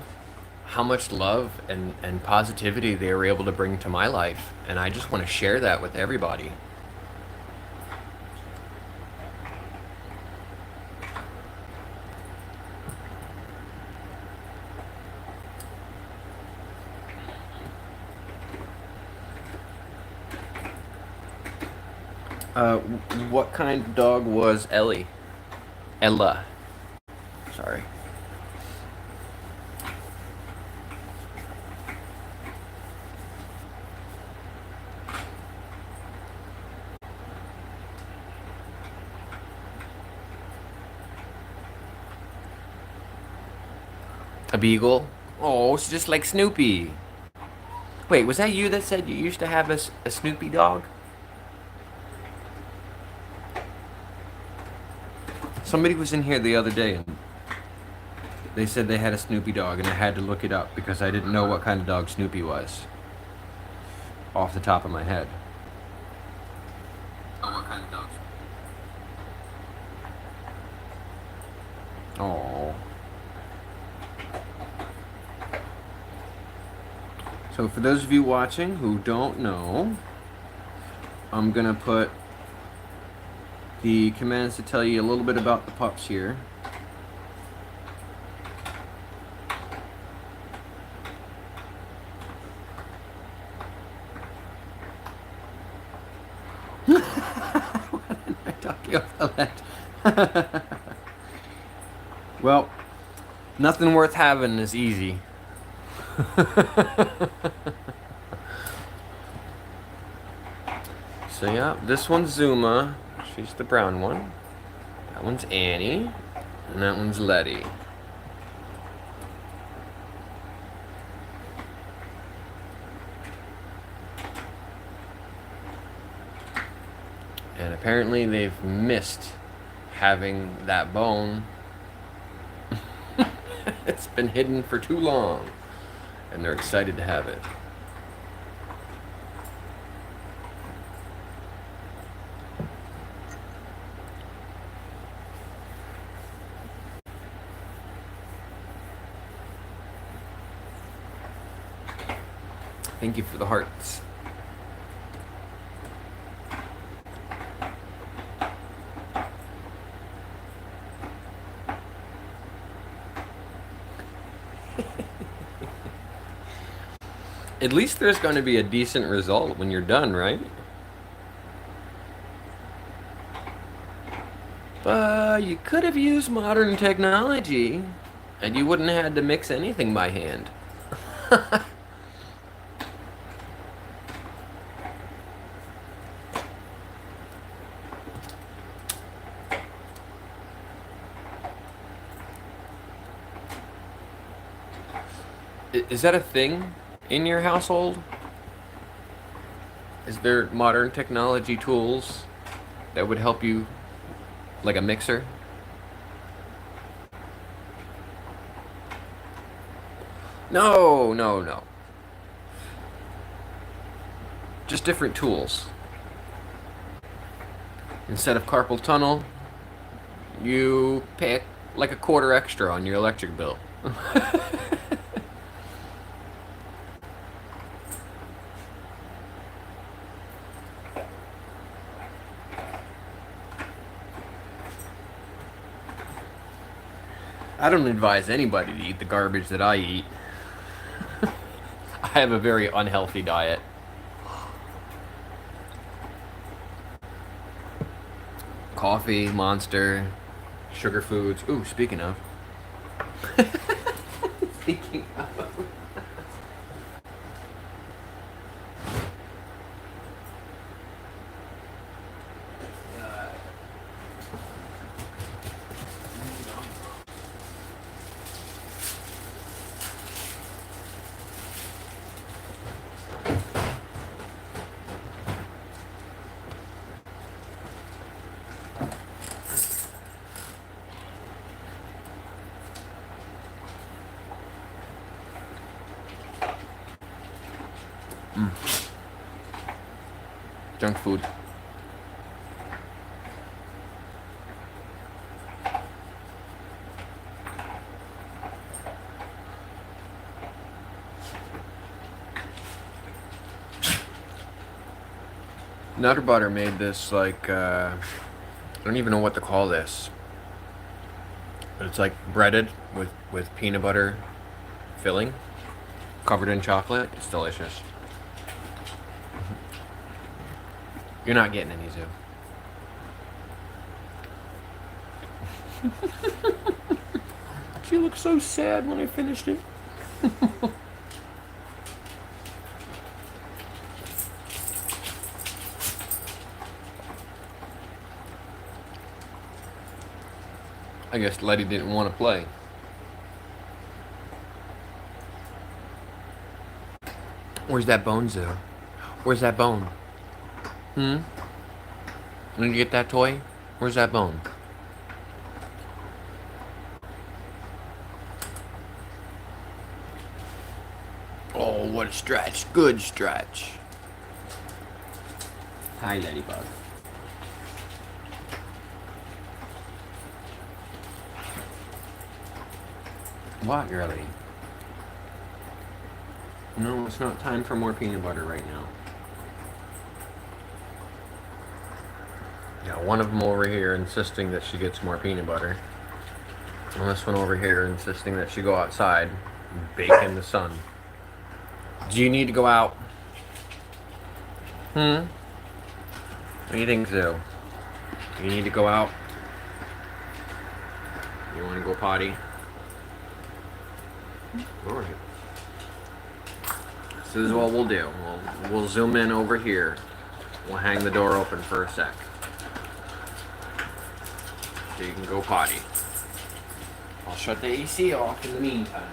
S3: how much love and positivity they were able to bring to my life, and I just want to share that with everybody. What kind of dog was Ellie? Ella. Sorry. A beagle? Oh, it's just like Snoopy. Wait, was that you that said you used to have a Snoopy dog? Somebody was in here the other day and they said they had a Snoopy dog, and I had to look it up because I didn't know what kind of dog Snoopy was off the top of my head. Oh, what kind of dog? Oh. So for those of you watching who don't know, I'm gonna put the commands to tell you a little bit about the pups here. I talk you off the ledge. Well, nothing worth having is easy. So yeah, this one's Zuma. She's the brown one. That one's Annie. And that one's Letty. And apparently they've missed having that bone. It's been hidden for too long. And they're excited to have it. Thank you for the hearts. At least there's going to be a decent result when you're done, right? But you could have used modern technology, and you wouldn't have had to mix anything by hand. Is that a thing in your household? Is there modern technology tools that would help you, like a mixer? No, no, no. Just different tools. Instead of carpal tunnel, you pay like a quarter extra on your electric bill. I don't advise anybody to eat the garbage that I eat. I have a very unhealthy diet. Coffee, Monster, sugar foods. Ooh, speaking of. Speaking of. Junk food. Nutter Butter made this like I don't even know what to call this, but it's like breaded with peanut butter filling, covered in chocolate. It's delicious. You're not getting any, Zoo. She looked so sad when I finished it. I guess Letty didn't want to play. Where's that bone, Zoo? Where's that bone? Did you get that toy? Where's that bone? Oh, what a stretch. Good stretch. Hi, Ladybug. What, girlie? No, it's not time for more peanut butter right now. Yeah, one of them over here insisting that she gets more peanut butter. And this one over here insisting that she go outside and bake in the sun. Do you need to go out? What do you think, Zoe? You need to go out? You want to go potty? Alright. So this is what we'll do. We'll zoom in over here. We'll hang the door open for a sec. So you can go potty. I'll shut the AC off in the meantime.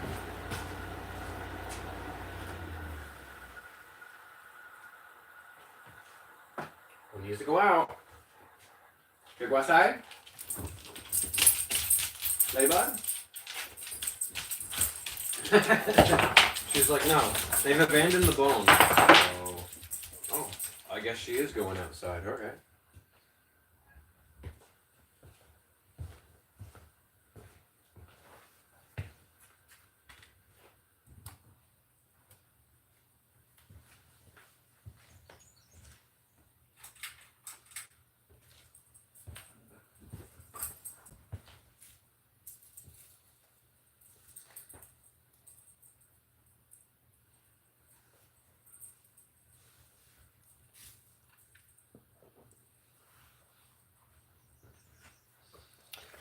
S3: We need to go out. Should we go outside? Play bud? She's like, no. They've abandoned the bone. So, oh, I guess she is going outside. Okay.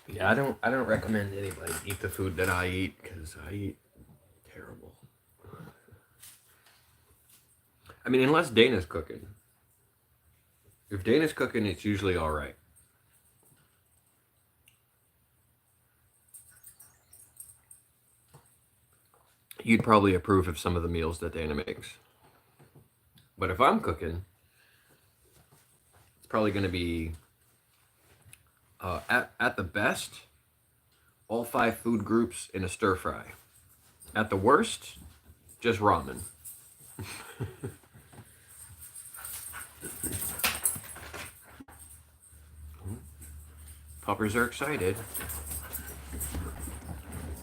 S3: Yeah, I don't recommend anybody eat the food that I eat because I eat terrible. I mean, unless Dana's cooking. If Dana's cooking, it's usually all right. You'd probably approve of some of the meals that Dana makes. But if I'm cooking, it's probably going to be at the best, all 5 food groups in a stir fry. At the worst, just ramen. Puppers are excited.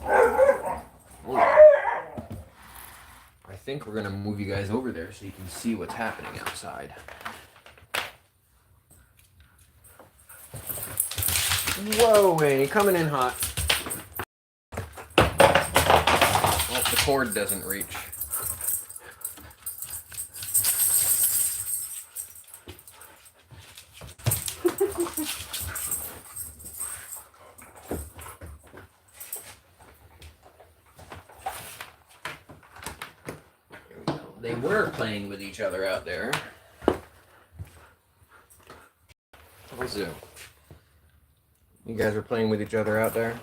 S3: I think we're gonna move you guys over there so you can see what's happening outside. Whoa, Annie, coming in hot. Well, the cord doesn't reach. They were playing with each other out there. What's it? You guys are playing with each other out there?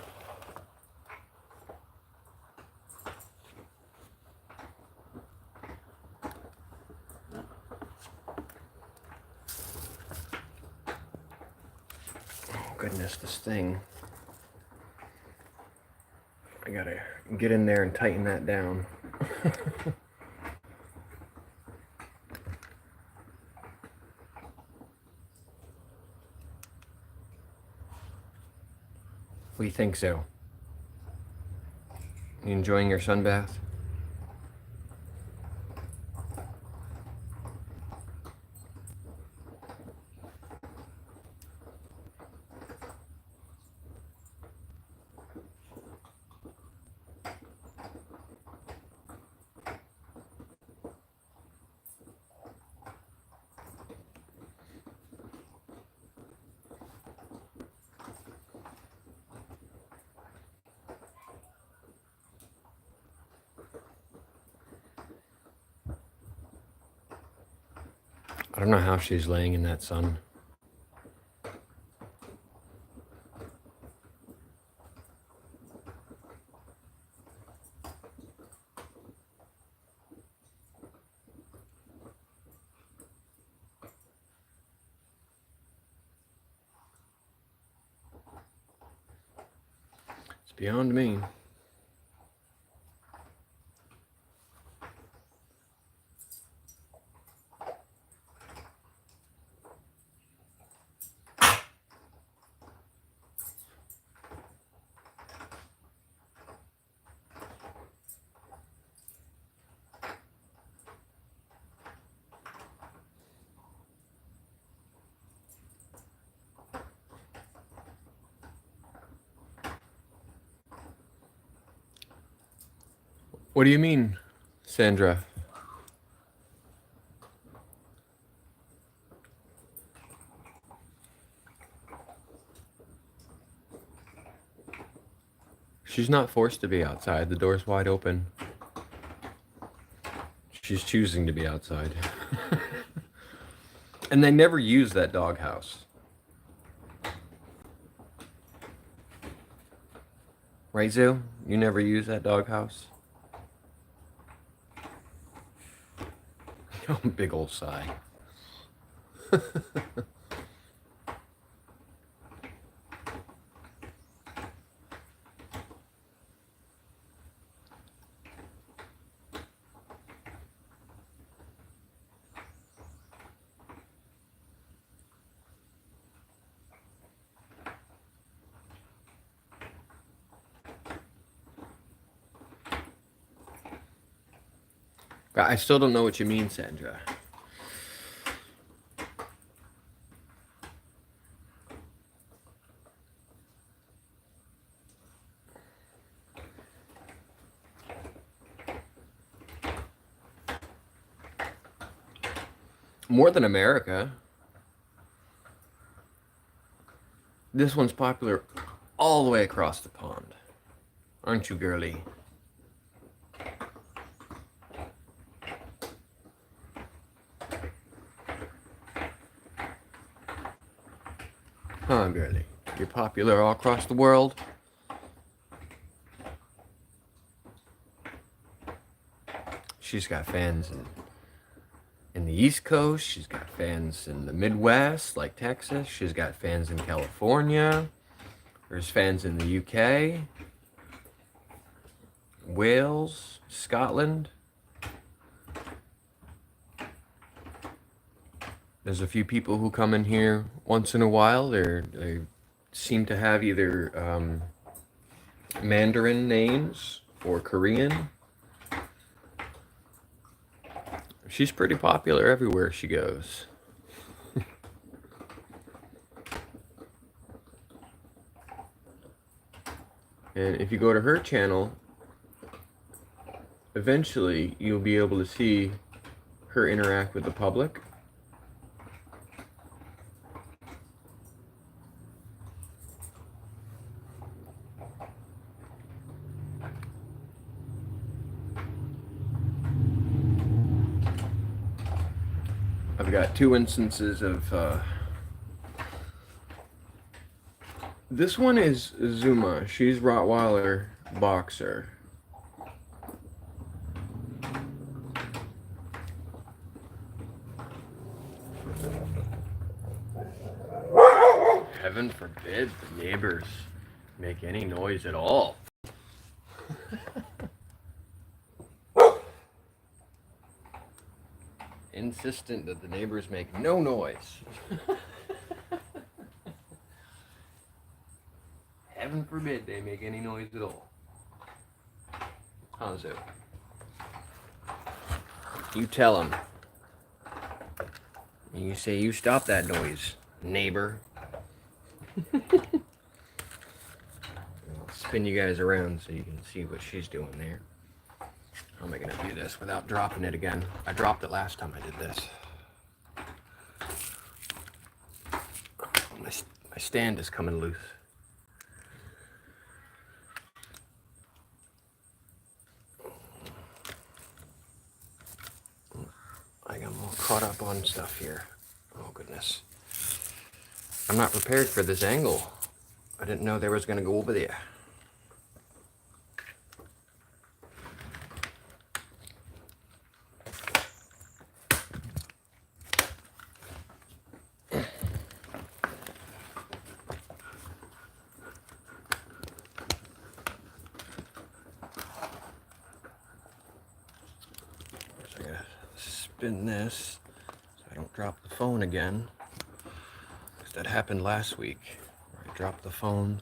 S3: Oh goodness, this thing. I gotta get in there and tighten that down. What do you think, so? You enjoying your sun bath? I don't know how she's laying in that sun. It's beyond me. What do you mean, Sandra? She's not forced to be outside. The door's wide open. She's choosing to be outside. And they never use that doghouse. Right, Zoo? You never use that doghouse? Oh, big old sigh. I still don't know what you mean, Sandra. More than America. This one's popular all the way across the pond. Aren't you, girly? Huh, girly? You're popular all across the world? She's got fans in the East Coast. She's got fans in the Midwest, like Texas. She's got fans in California. There's fans in the UK, Wales, Scotland. There's a few people who come in here once in a while. They seem to have either Mandarin names or Korean. She's pretty popular everywhere she goes. And if you go to her channel, eventually you'll be able to see her interact with the public. I've got two instances of this one is Zuma. She's Rottweiler boxer. Heaven forbid the neighbors make any noise at all. Insistent that the neighbors make no noise. Heaven forbid they make any noise at all. How's it? You tell them. You say, you stop that noise, neighbor. I'll spin you guys around so you can see what she's doing there. How am I going to do this without dropping it again? I dropped it last time I did this. My stand is coming loose. I got all caught up on stuff here. Oh, goodness. I'm not prepared for this angle. I didn't know they was going to go over there. Spin this so I don't drop the phone again, because that happened last week. I dropped the phone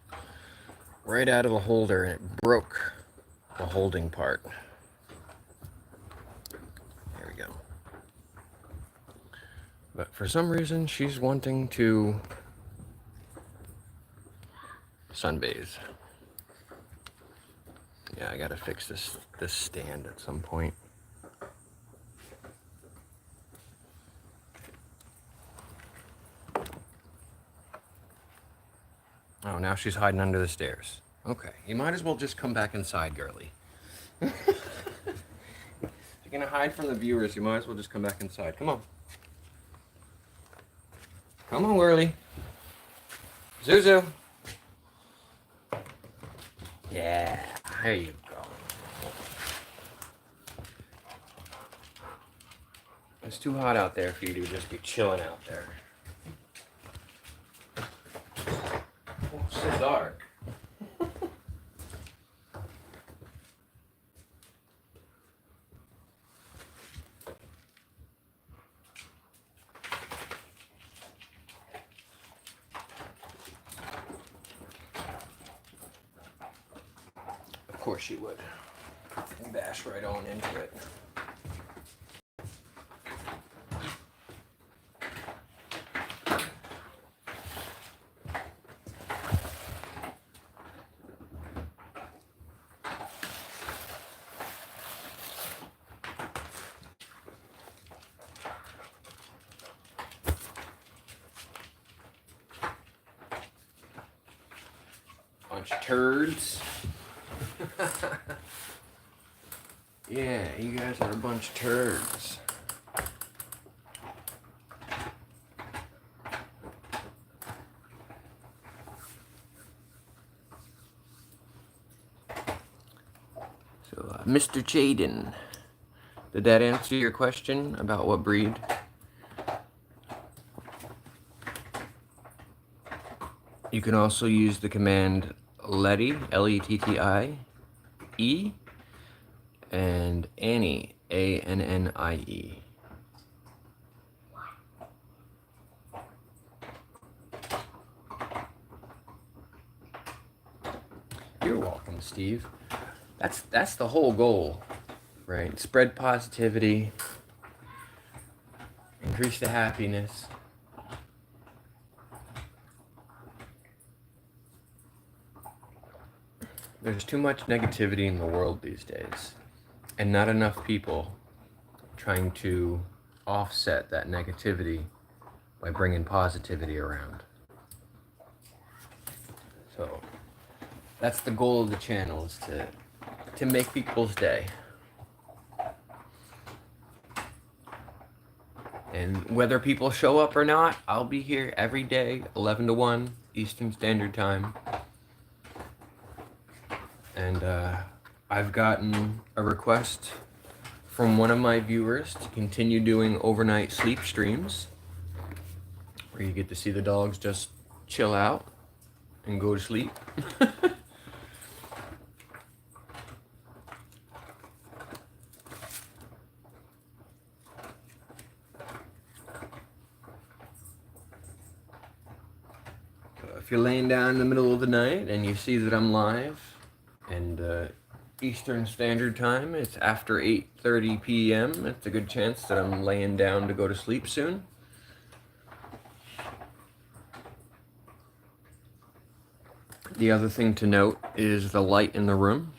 S3: right out of the holder and it broke the holding part. There we go. But for some reason she's wanting to sunbathe. Yeah, I gotta fix this stand at some point. Oh, now she's hiding under the stairs. Okay, you might as well just come back inside, girly. If you're gonna hide from the viewers, you might as well just come back inside. Come on. Come on, girly. Zuzu. Yeah, there you go. It's too hot out there for you to just be chilling out there. Oh, it's so dark. Of course you would. And bash right on into it. Bunch of turds. Yeah, you guys are a bunch of turds. So, Mr. Jaden, did that answer your question about what breed? You can also use the command Letty, L-E-T-T-I-E, and Annie, A-N-N-I-E. You're welcome, Steve. That's the whole goal, right? Spread positivity, increase the happiness. There's too much negativity in the world these days, and not enough people trying to offset that negativity by bringing positivity around. So that's the goal of the channel, is to make people's day. And whether people show up or not, I'll be here every day, 11 to 1 Eastern Standard Time. And I've gotten a request from one of my viewers to continue doing overnight sleep streams, where you get to see the dogs just chill out and go to sleep. So if you're laying down in the middle of the night and you see that I'm live, and Eastern Standard Time, it's after 8:30 p.m. It's a good chance that I'm laying down to go to sleep soon. The other thing to note is the light in the room.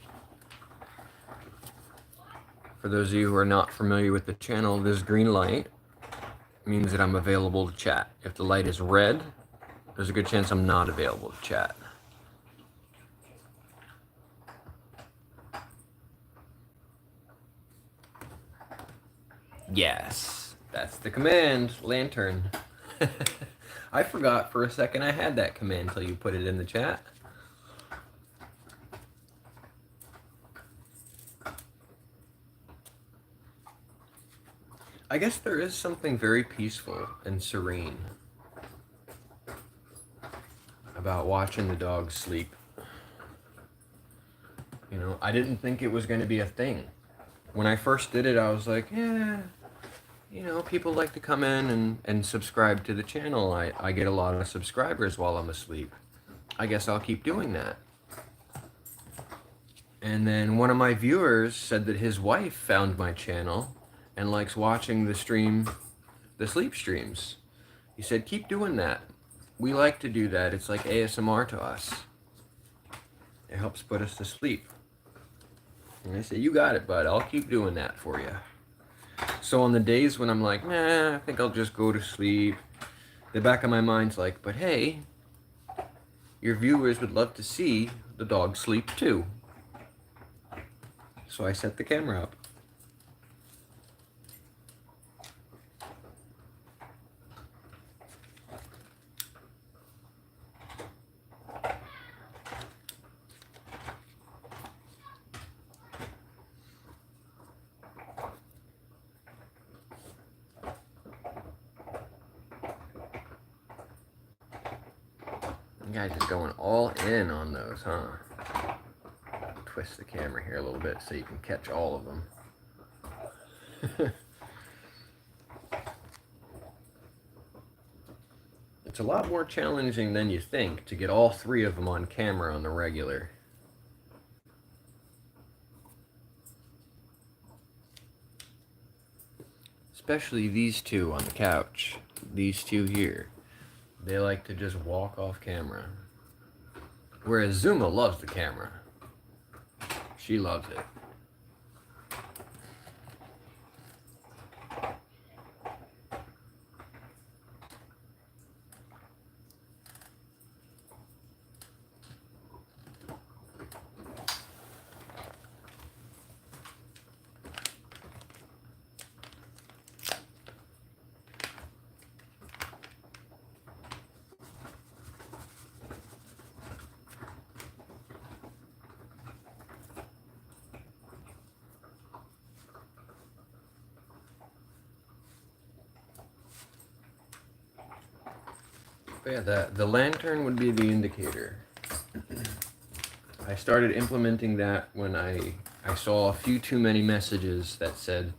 S3: For those of you who are not familiar with the channel, this green light means that I'm available to chat. If the light is red, there's a good chance I'm not available to chat. Yes, that's the command, lantern. I forgot for a second I had that command until you put it in the chat. I guess there is something very peaceful and serene about watching the dogs sleep. You know, I didn't think it was going to be a thing. When I first did it, I was like, yeah, you know, people like to come in and subscribe to the channel. I get a lot of subscribers while I'm asleep. I guess I'll keep doing that. And then one of my viewers said that his wife found my channel and likes watching the sleep streams. He said, keep doing that. We like to do that. It's like ASMR to us. It helps put us to sleep. And I say, you got it, bud. I'll keep doing that for you. So on the days when I'm like, nah, I think I'll just go to sleep, the back of my mind's like, but hey, your viewers would love to see the dog sleep too. So I set the camera up. You guys are going all in on those, huh? Twist the camera here a little bit so you can catch all of them. It's a lot more challenging than you think to get all three of them on camera on the regular. Especially these two on the couch. These two here. They like to just walk off camera. Whereas Zuma loves the camera. She loves it. But yeah, the lantern would be the indicator. I started implementing that when I saw a few too many messages that said,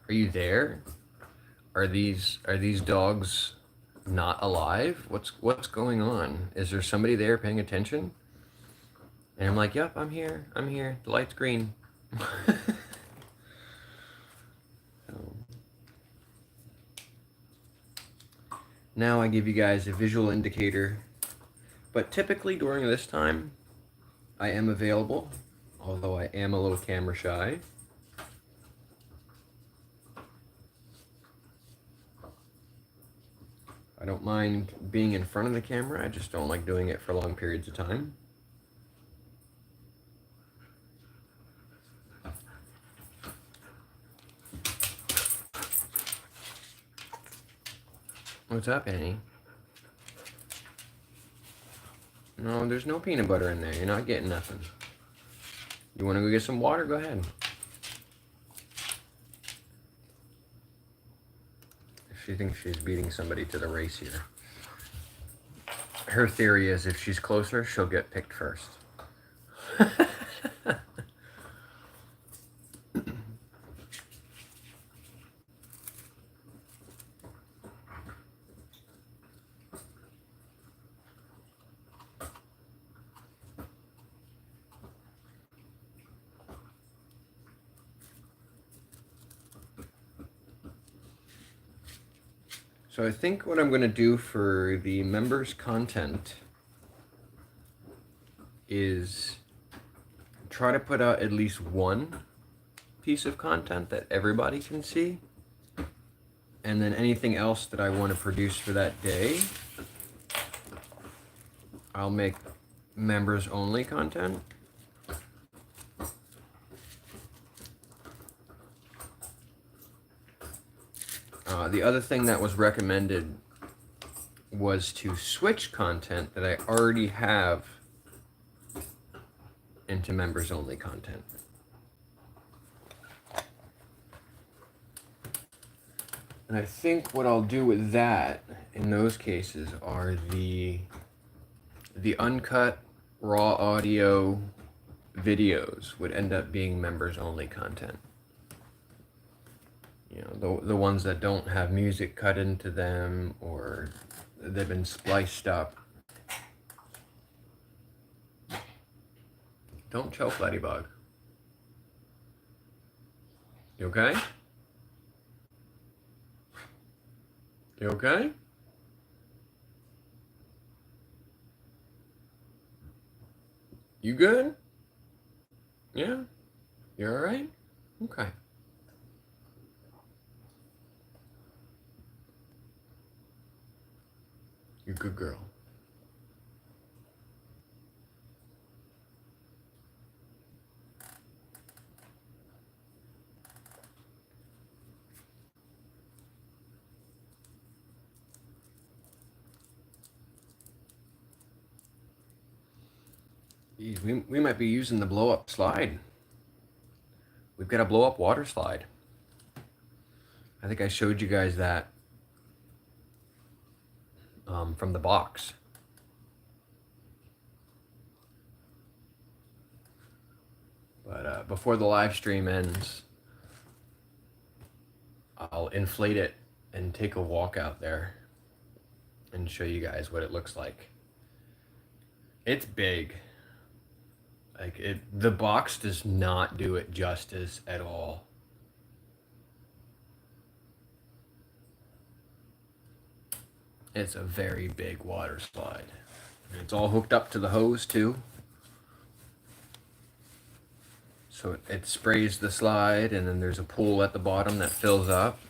S3: "Are you there? Are these dogs not alive? What's going on? Is there somebody there paying attention?" And I'm like, "Yep, I'm here. I'm here. The light's green." Now I give you guys a visual indicator, but typically during this time, I am available, although I am a little camera shy. I don't mind being in front of the camera, I just don't like doing it for long periods of time. What's up, Annie? No, there's no peanut butter in there. You're not getting nothing. You want to go get some water? Go ahead. She thinks she's beating somebody to the race here. Her theory is if she's closer, she'll get picked first. So I think what I'm going to do for the members' content is try to put out at least one piece of content that everybody can see. And then anything else that I want to produce for that day, I'll make members only content. The other thing that was recommended was to switch content that I already have into members only content. And I think what I'll do with that in those cases are the uncut raw audio videos would end up being members only content. You know, the ones that don't have music cut into them or they've been spliced up. Don't choke, Ladybug. You okay? You okay? You good? Yeah? You're all right? Okay. You're a good girl. Geez, we might be using the blow up slide. We've got a blow up water slide. I think I showed you guys that from the box. But before the live stream ends, I'll inflate it and take a walk out there and show you guys what it looks like. It's big. Like the box does not do it justice at all. It's a very big water slide. And it's all hooked up to the hose too. So it sprays the slide, and then there's a pool at the bottom that fills up.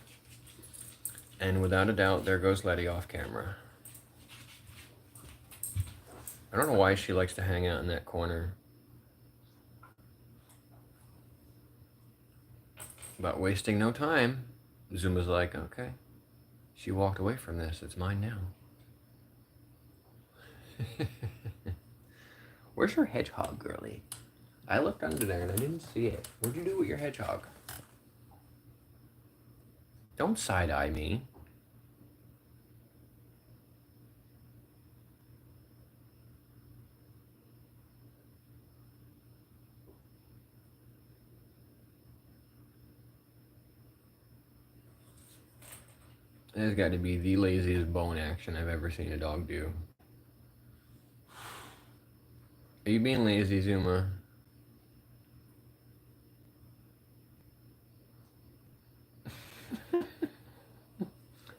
S3: And without a doubt, there goes Letty off camera. I don't know why she likes to hang out in that corner. But wasting no time, Zuma's like, okay, she walked away from this. It's mine now. Where's your hedgehog, girlie? I looked under there and I didn't see it. What'd you do with your hedgehog? Don't side-eye me. This has got to be the laziest bone action I've ever seen a dog do. Are you being lazy, Zuma?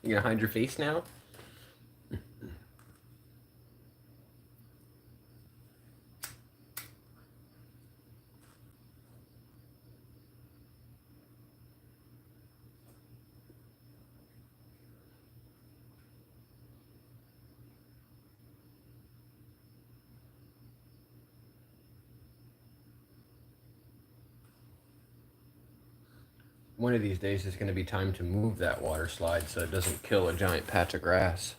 S3: You gonna hide your face now? One of these days it's going to be time to move that water slide so it doesn't kill a giant patch of grass.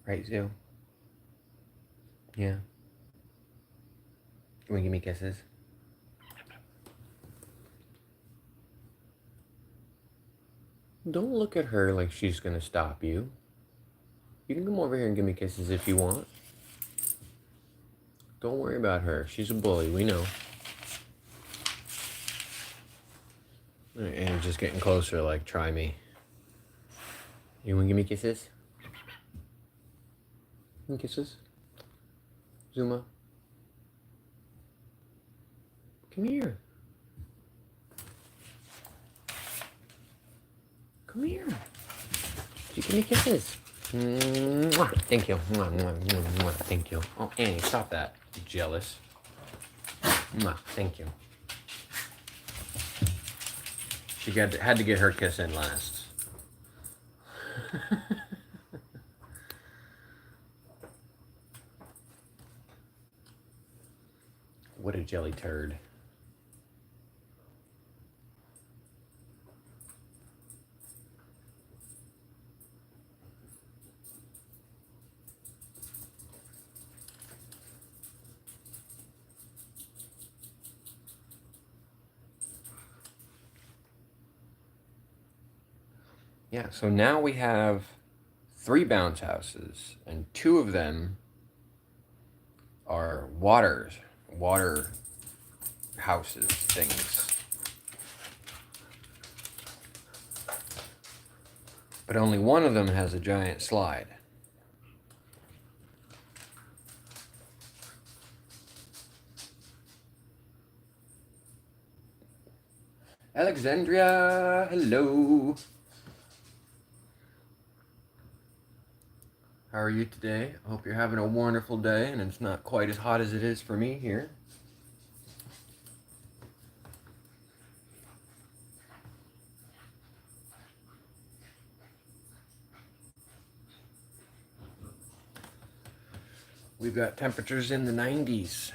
S3: Right, Zoo? Yeah. You want to give me kisses? Don't look at her like she's going to stop you. You can come over here and give me kisses if you want. Don't worry about her. She's a bully, we know. And just getting closer, like, try me. You want to give me kisses? Kisses? Zuma? Come here. Come here. You give me kisses. Mwah. Thank you. Mwah, mwah, mwah, mwah. Thank you. Oh, Annie, stop that. You jealous. Mwah. Thank you. She had to get her kiss in last. What a jelly turd. Yeah, so now we have 3 bounce houses, and 2 of them are water houses, things. But only one of them has a giant slide. Alexandria, hello. How are you today? I hope you're having a wonderful day and it's not quite as hot as it is for me here. We've got temperatures in the 90s.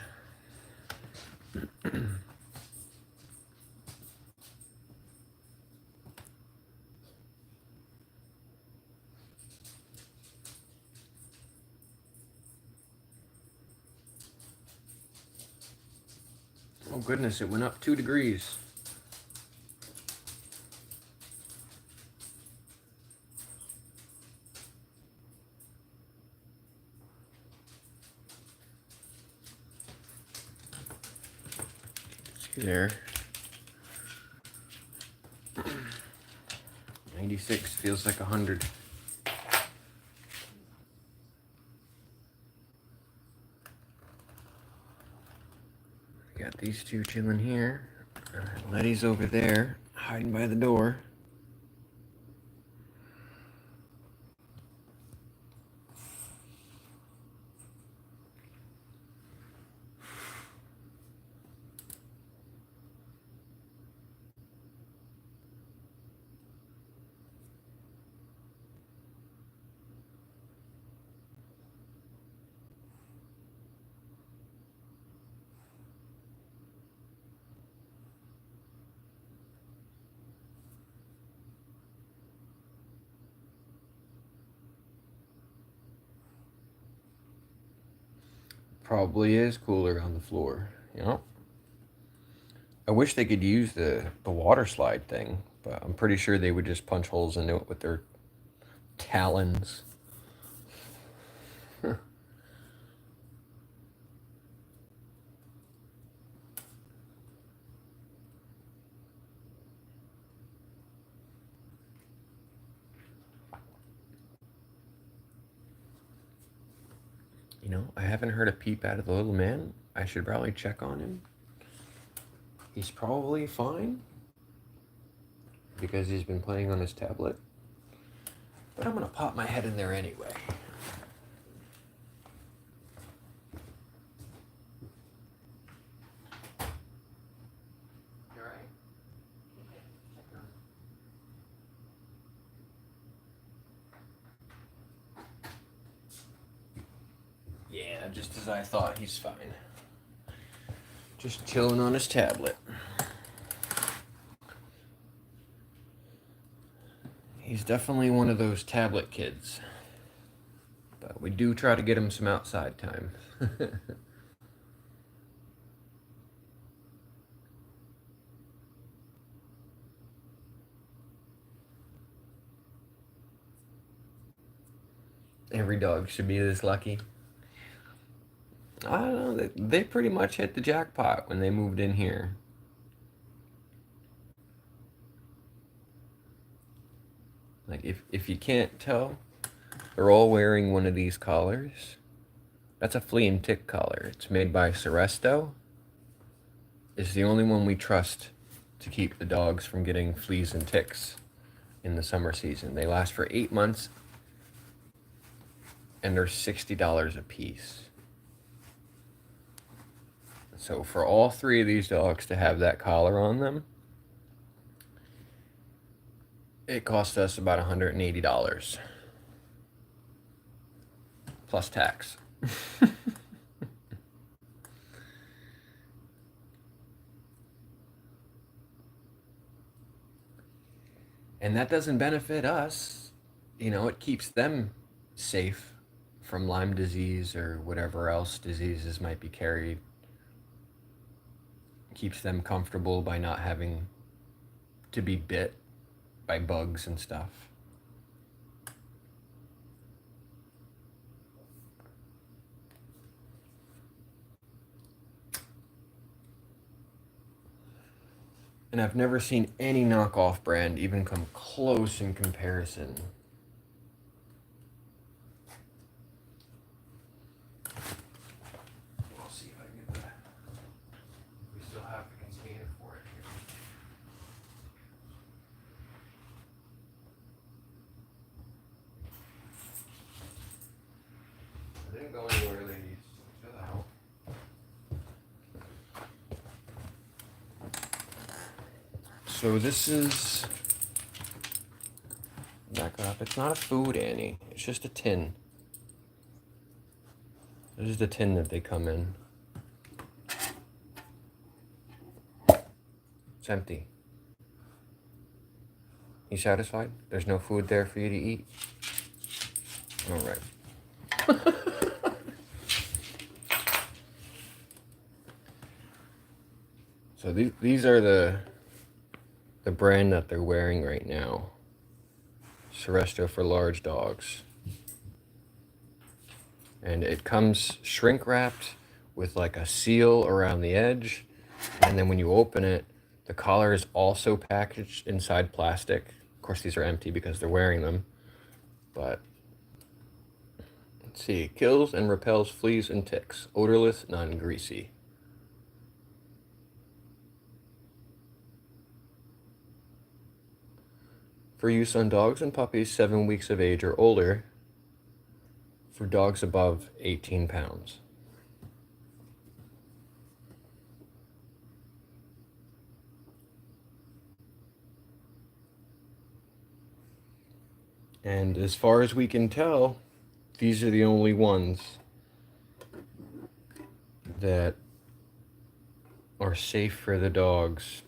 S3: Oh goodness, it went up 2 degrees. See there. 96 feels like 100. We got these two chilling here. Letty's over there, hiding by the door. Probably is cooler on the floor, you know? I wish they could use the water slide thing, but I'm pretty sure they would just punch holes into it with their talons. You know, I haven't heard a peep out of the little man. I should probably check on him. He's probably fine because he's been playing on his tablet. But I'm gonna pop my head in there anyway. You all right? Yeah, just as I thought, he's fine. Just chilling on his tablet. He's definitely one of those tablet kids. But we do try to get him some outside time. Every dog should be this lucky. I don't know, they pretty much hit the jackpot when they moved in here. Like, if you can't tell, they're all wearing one of these collars. That's a flea and tick collar. It's made by Seresto. It's the only one we trust to keep the dogs from getting fleas and ticks in the summer season. They last for 8 months, and they're $60 a piece. So for all 3 of these dogs to have that collar on them, it cost us about $180 plus tax. And that doesn't benefit us. You know, it keeps them safe from Lyme disease or whatever else diseases might be carried. Keeps them comfortable by not having to be bit by bugs and stuff. And I've never seen any knockoff brand even come close in comparison. I'll see if I can get that. We still have the container for it here. I didn't go anywhere, ladies. Chill out. So this is... Back up. It's not a food, Annie. It's just a tin. This is the tin that they come in. It's empty. You satisfied? There's no food there for you to eat? Alright. So these are the brand that they're wearing right now. Seresto for large dogs. And it comes shrink wrapped with like a seal around the edge. And then when you open it, the collar is also packaged inside plastic. Of course, these are empty because they're wearing them. But let's see. Kills and repels fleas and ticks. Odorless, non-greasy. For use on dogs and puppies 7 weeks of age or older. For dogs above 18 pounds. And as far as we can tell, these are the only ones that are safe for the dogs.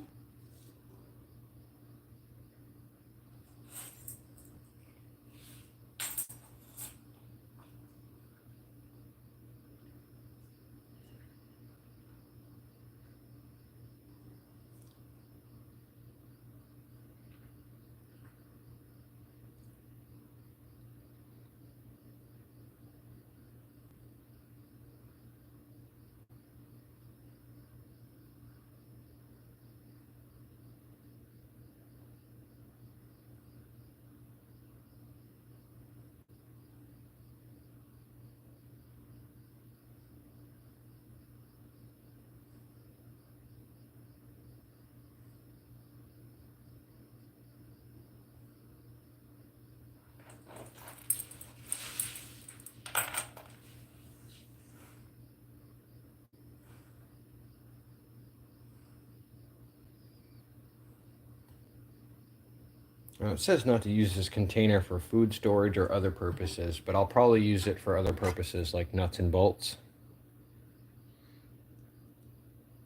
S3: It says not to use this container for food storage or other purposes, but I'll probably use it for other purposes like nuts and bolts.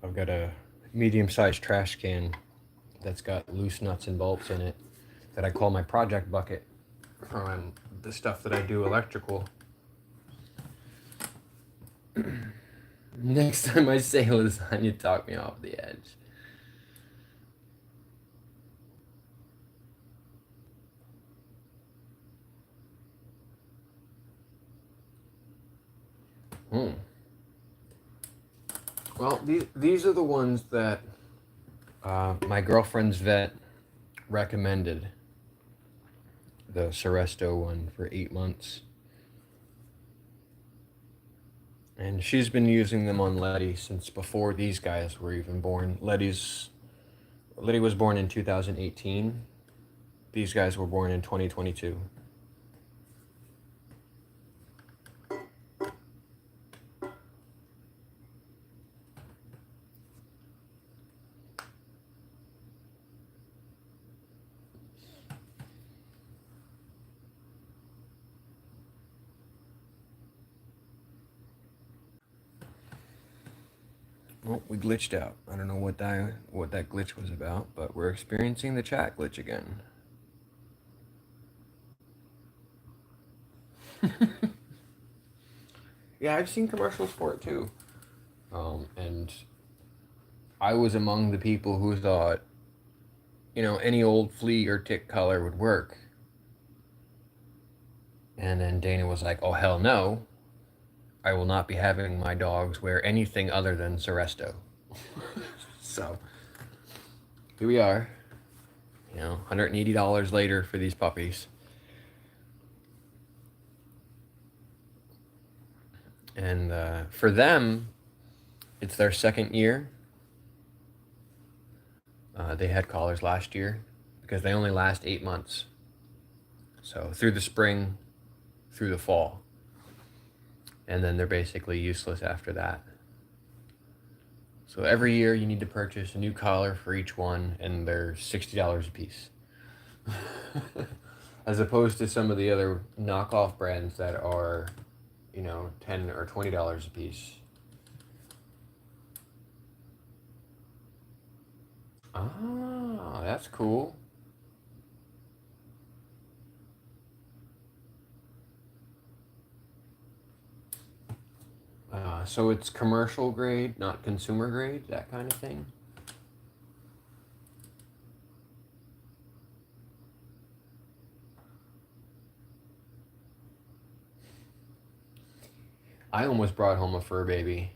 S3: I've got a medium-sized trash can that's got loose nuts and bolts in it that I call my project bucket from the stuff that I do electrical. Next time I say lasagna, talk me off the edge. Well, these are the ones that my girlfriend's vet recommended. The Seresto one for 8 months. And she's been using them on Letty since before these guys were even born. Letty was born in 2018. These guys were born in 2022. Well, we glitched out. I don't know what that glitch was about, but we're experiencing the chat glitch again. Yeah, I've seen commercials for it too. And I was among the people who thought, any old flea or tick color would work. And then Dana was like, oh, hell no. I will not be having my dogs wear anything other than Seresto. So, here we are. $180 later for these puppies. And for them, it's their second year. They had collars last year because they only last 8 months. So through the spring, through the fall. and then they're basically useless after that. So every year you need to purchase a new collar for each one, and they're $60 a piece. As opposed to some of the other knockoff brands that are, you know, $10 or $20 a piece. Ah, that's cool. So it's commercial grade, not consumer grade, that kind of thing. I almost brought home a fur baby,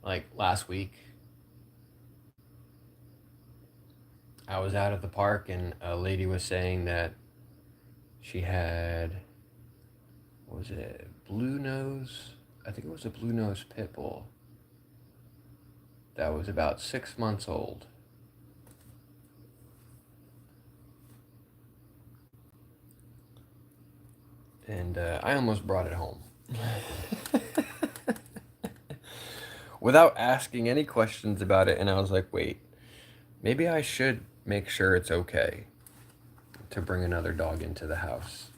S3: like last week. I was out at the park and a lady was saying that she had, what was it, blue nose? I think it was a blue nose pit bull that was about 6 months old. And I almost brought it home. Without asking any questions about it, and I was like, wait, maybe I should make sure it's okay to bring another dog into the house.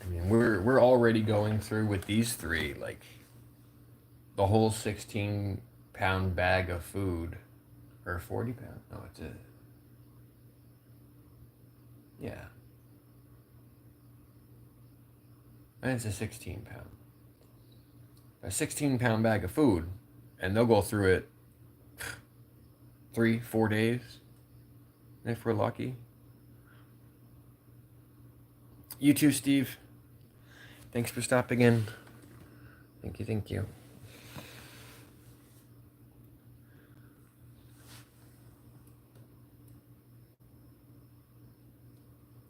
S3: I mean, we're already going through with these three, like, the whole 16-pound bag of food, or 40 pound. No, it's a, yeah. And it's a 16-pound. A 16-pound bag of food, and they'll go through it 3-4 days, if we're lucky. You too, Steve. Thanks for stopping in. Thank you, thank you.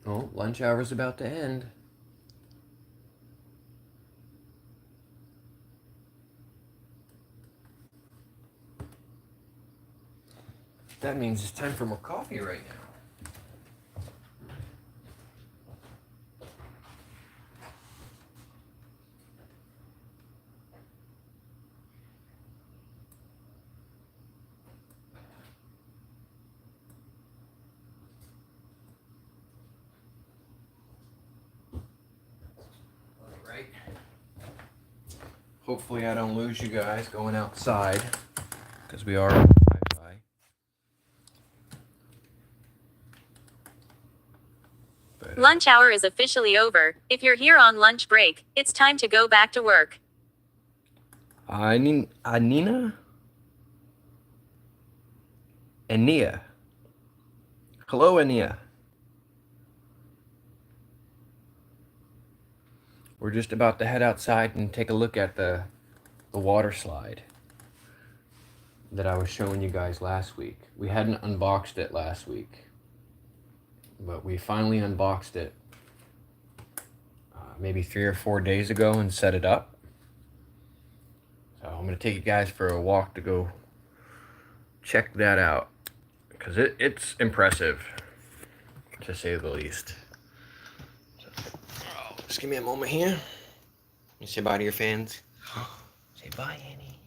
S3: Oh, lunch hour's about to end. That means it's time for more coffee right now. Right. Hopefully I don't lose you guys going outside, because we are on Wi-Fi. But,
S5: Lunch hour is officially over. If you're here on lunch break, it's time to go back to work.
S3: Anina? Ania. Hello, Ania. We're just about to head outside and take a look at the water slide that I was showing you guys last week. We hadn't unboxed it last week, but we finally unboxed it maybe 3 or 4 days ago and set it up. So I'm going to take you guys for a walk to go check that out, because it's impressive, to say the least. So, just give me a moment here. You say bye to your fans. Say bye, Annie.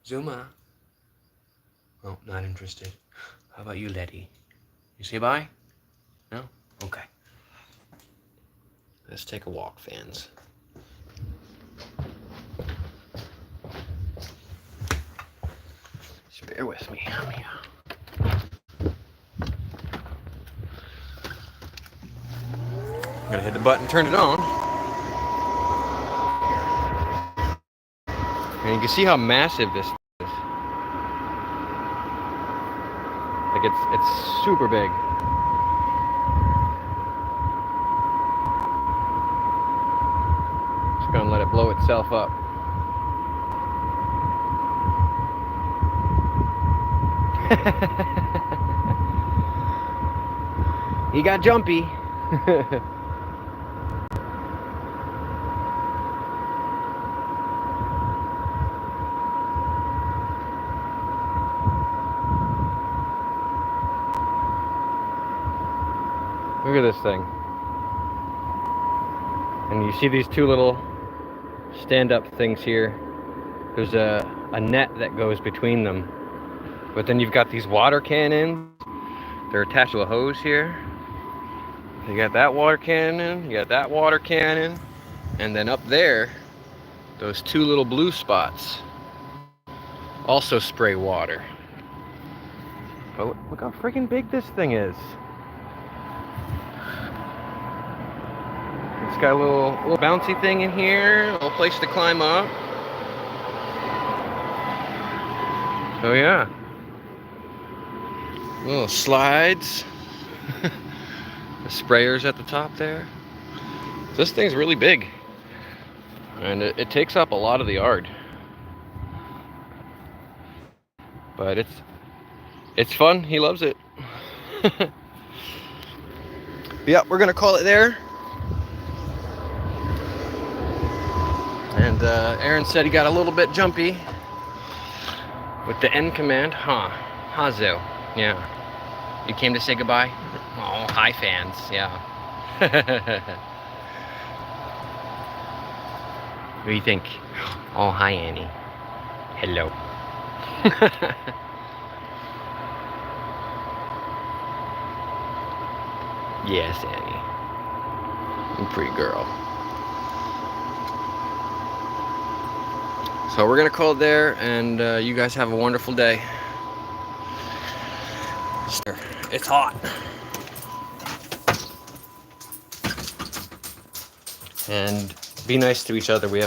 S3: Zuma. Oh, not interested. How about you, Letty? You say bye? No? Okay. Let's take a walk, fans. Just bear with me. I'm gonna hit the button, turn it on. And you can see how massive this is. Like it's super big. Just gonna let it blow itself up. He got jumpy. Look at this thing. And you see these two little stand-up things here. There's a net that goes between them. But then you've got these water cannons. They're attached to a hose here. You got that water cannon, you got that water cannon, and then up there, those two little blue spots also spray water. Oh, look how freaking big this thing is. It's got a little bouncy thing in here, a little place to climb up. Oh yeah. Little slides. The sprayers at the top there. This thing's really big. And it takes up a lot of the yard. But it's fun. He loves it. Yeah, we're gonna call it there. And Aaron said he got a little bit jumpy with the end command. Hazu. Yeah. You came to say goodbye? Oh, hi fans. Yeah. What do you think? Oh, hi Annie. Hello. Yes, Annie. You pretty girl. So we're gonna call it there, and you guys have a wonderful day. It's hot. And be nice to each other. We have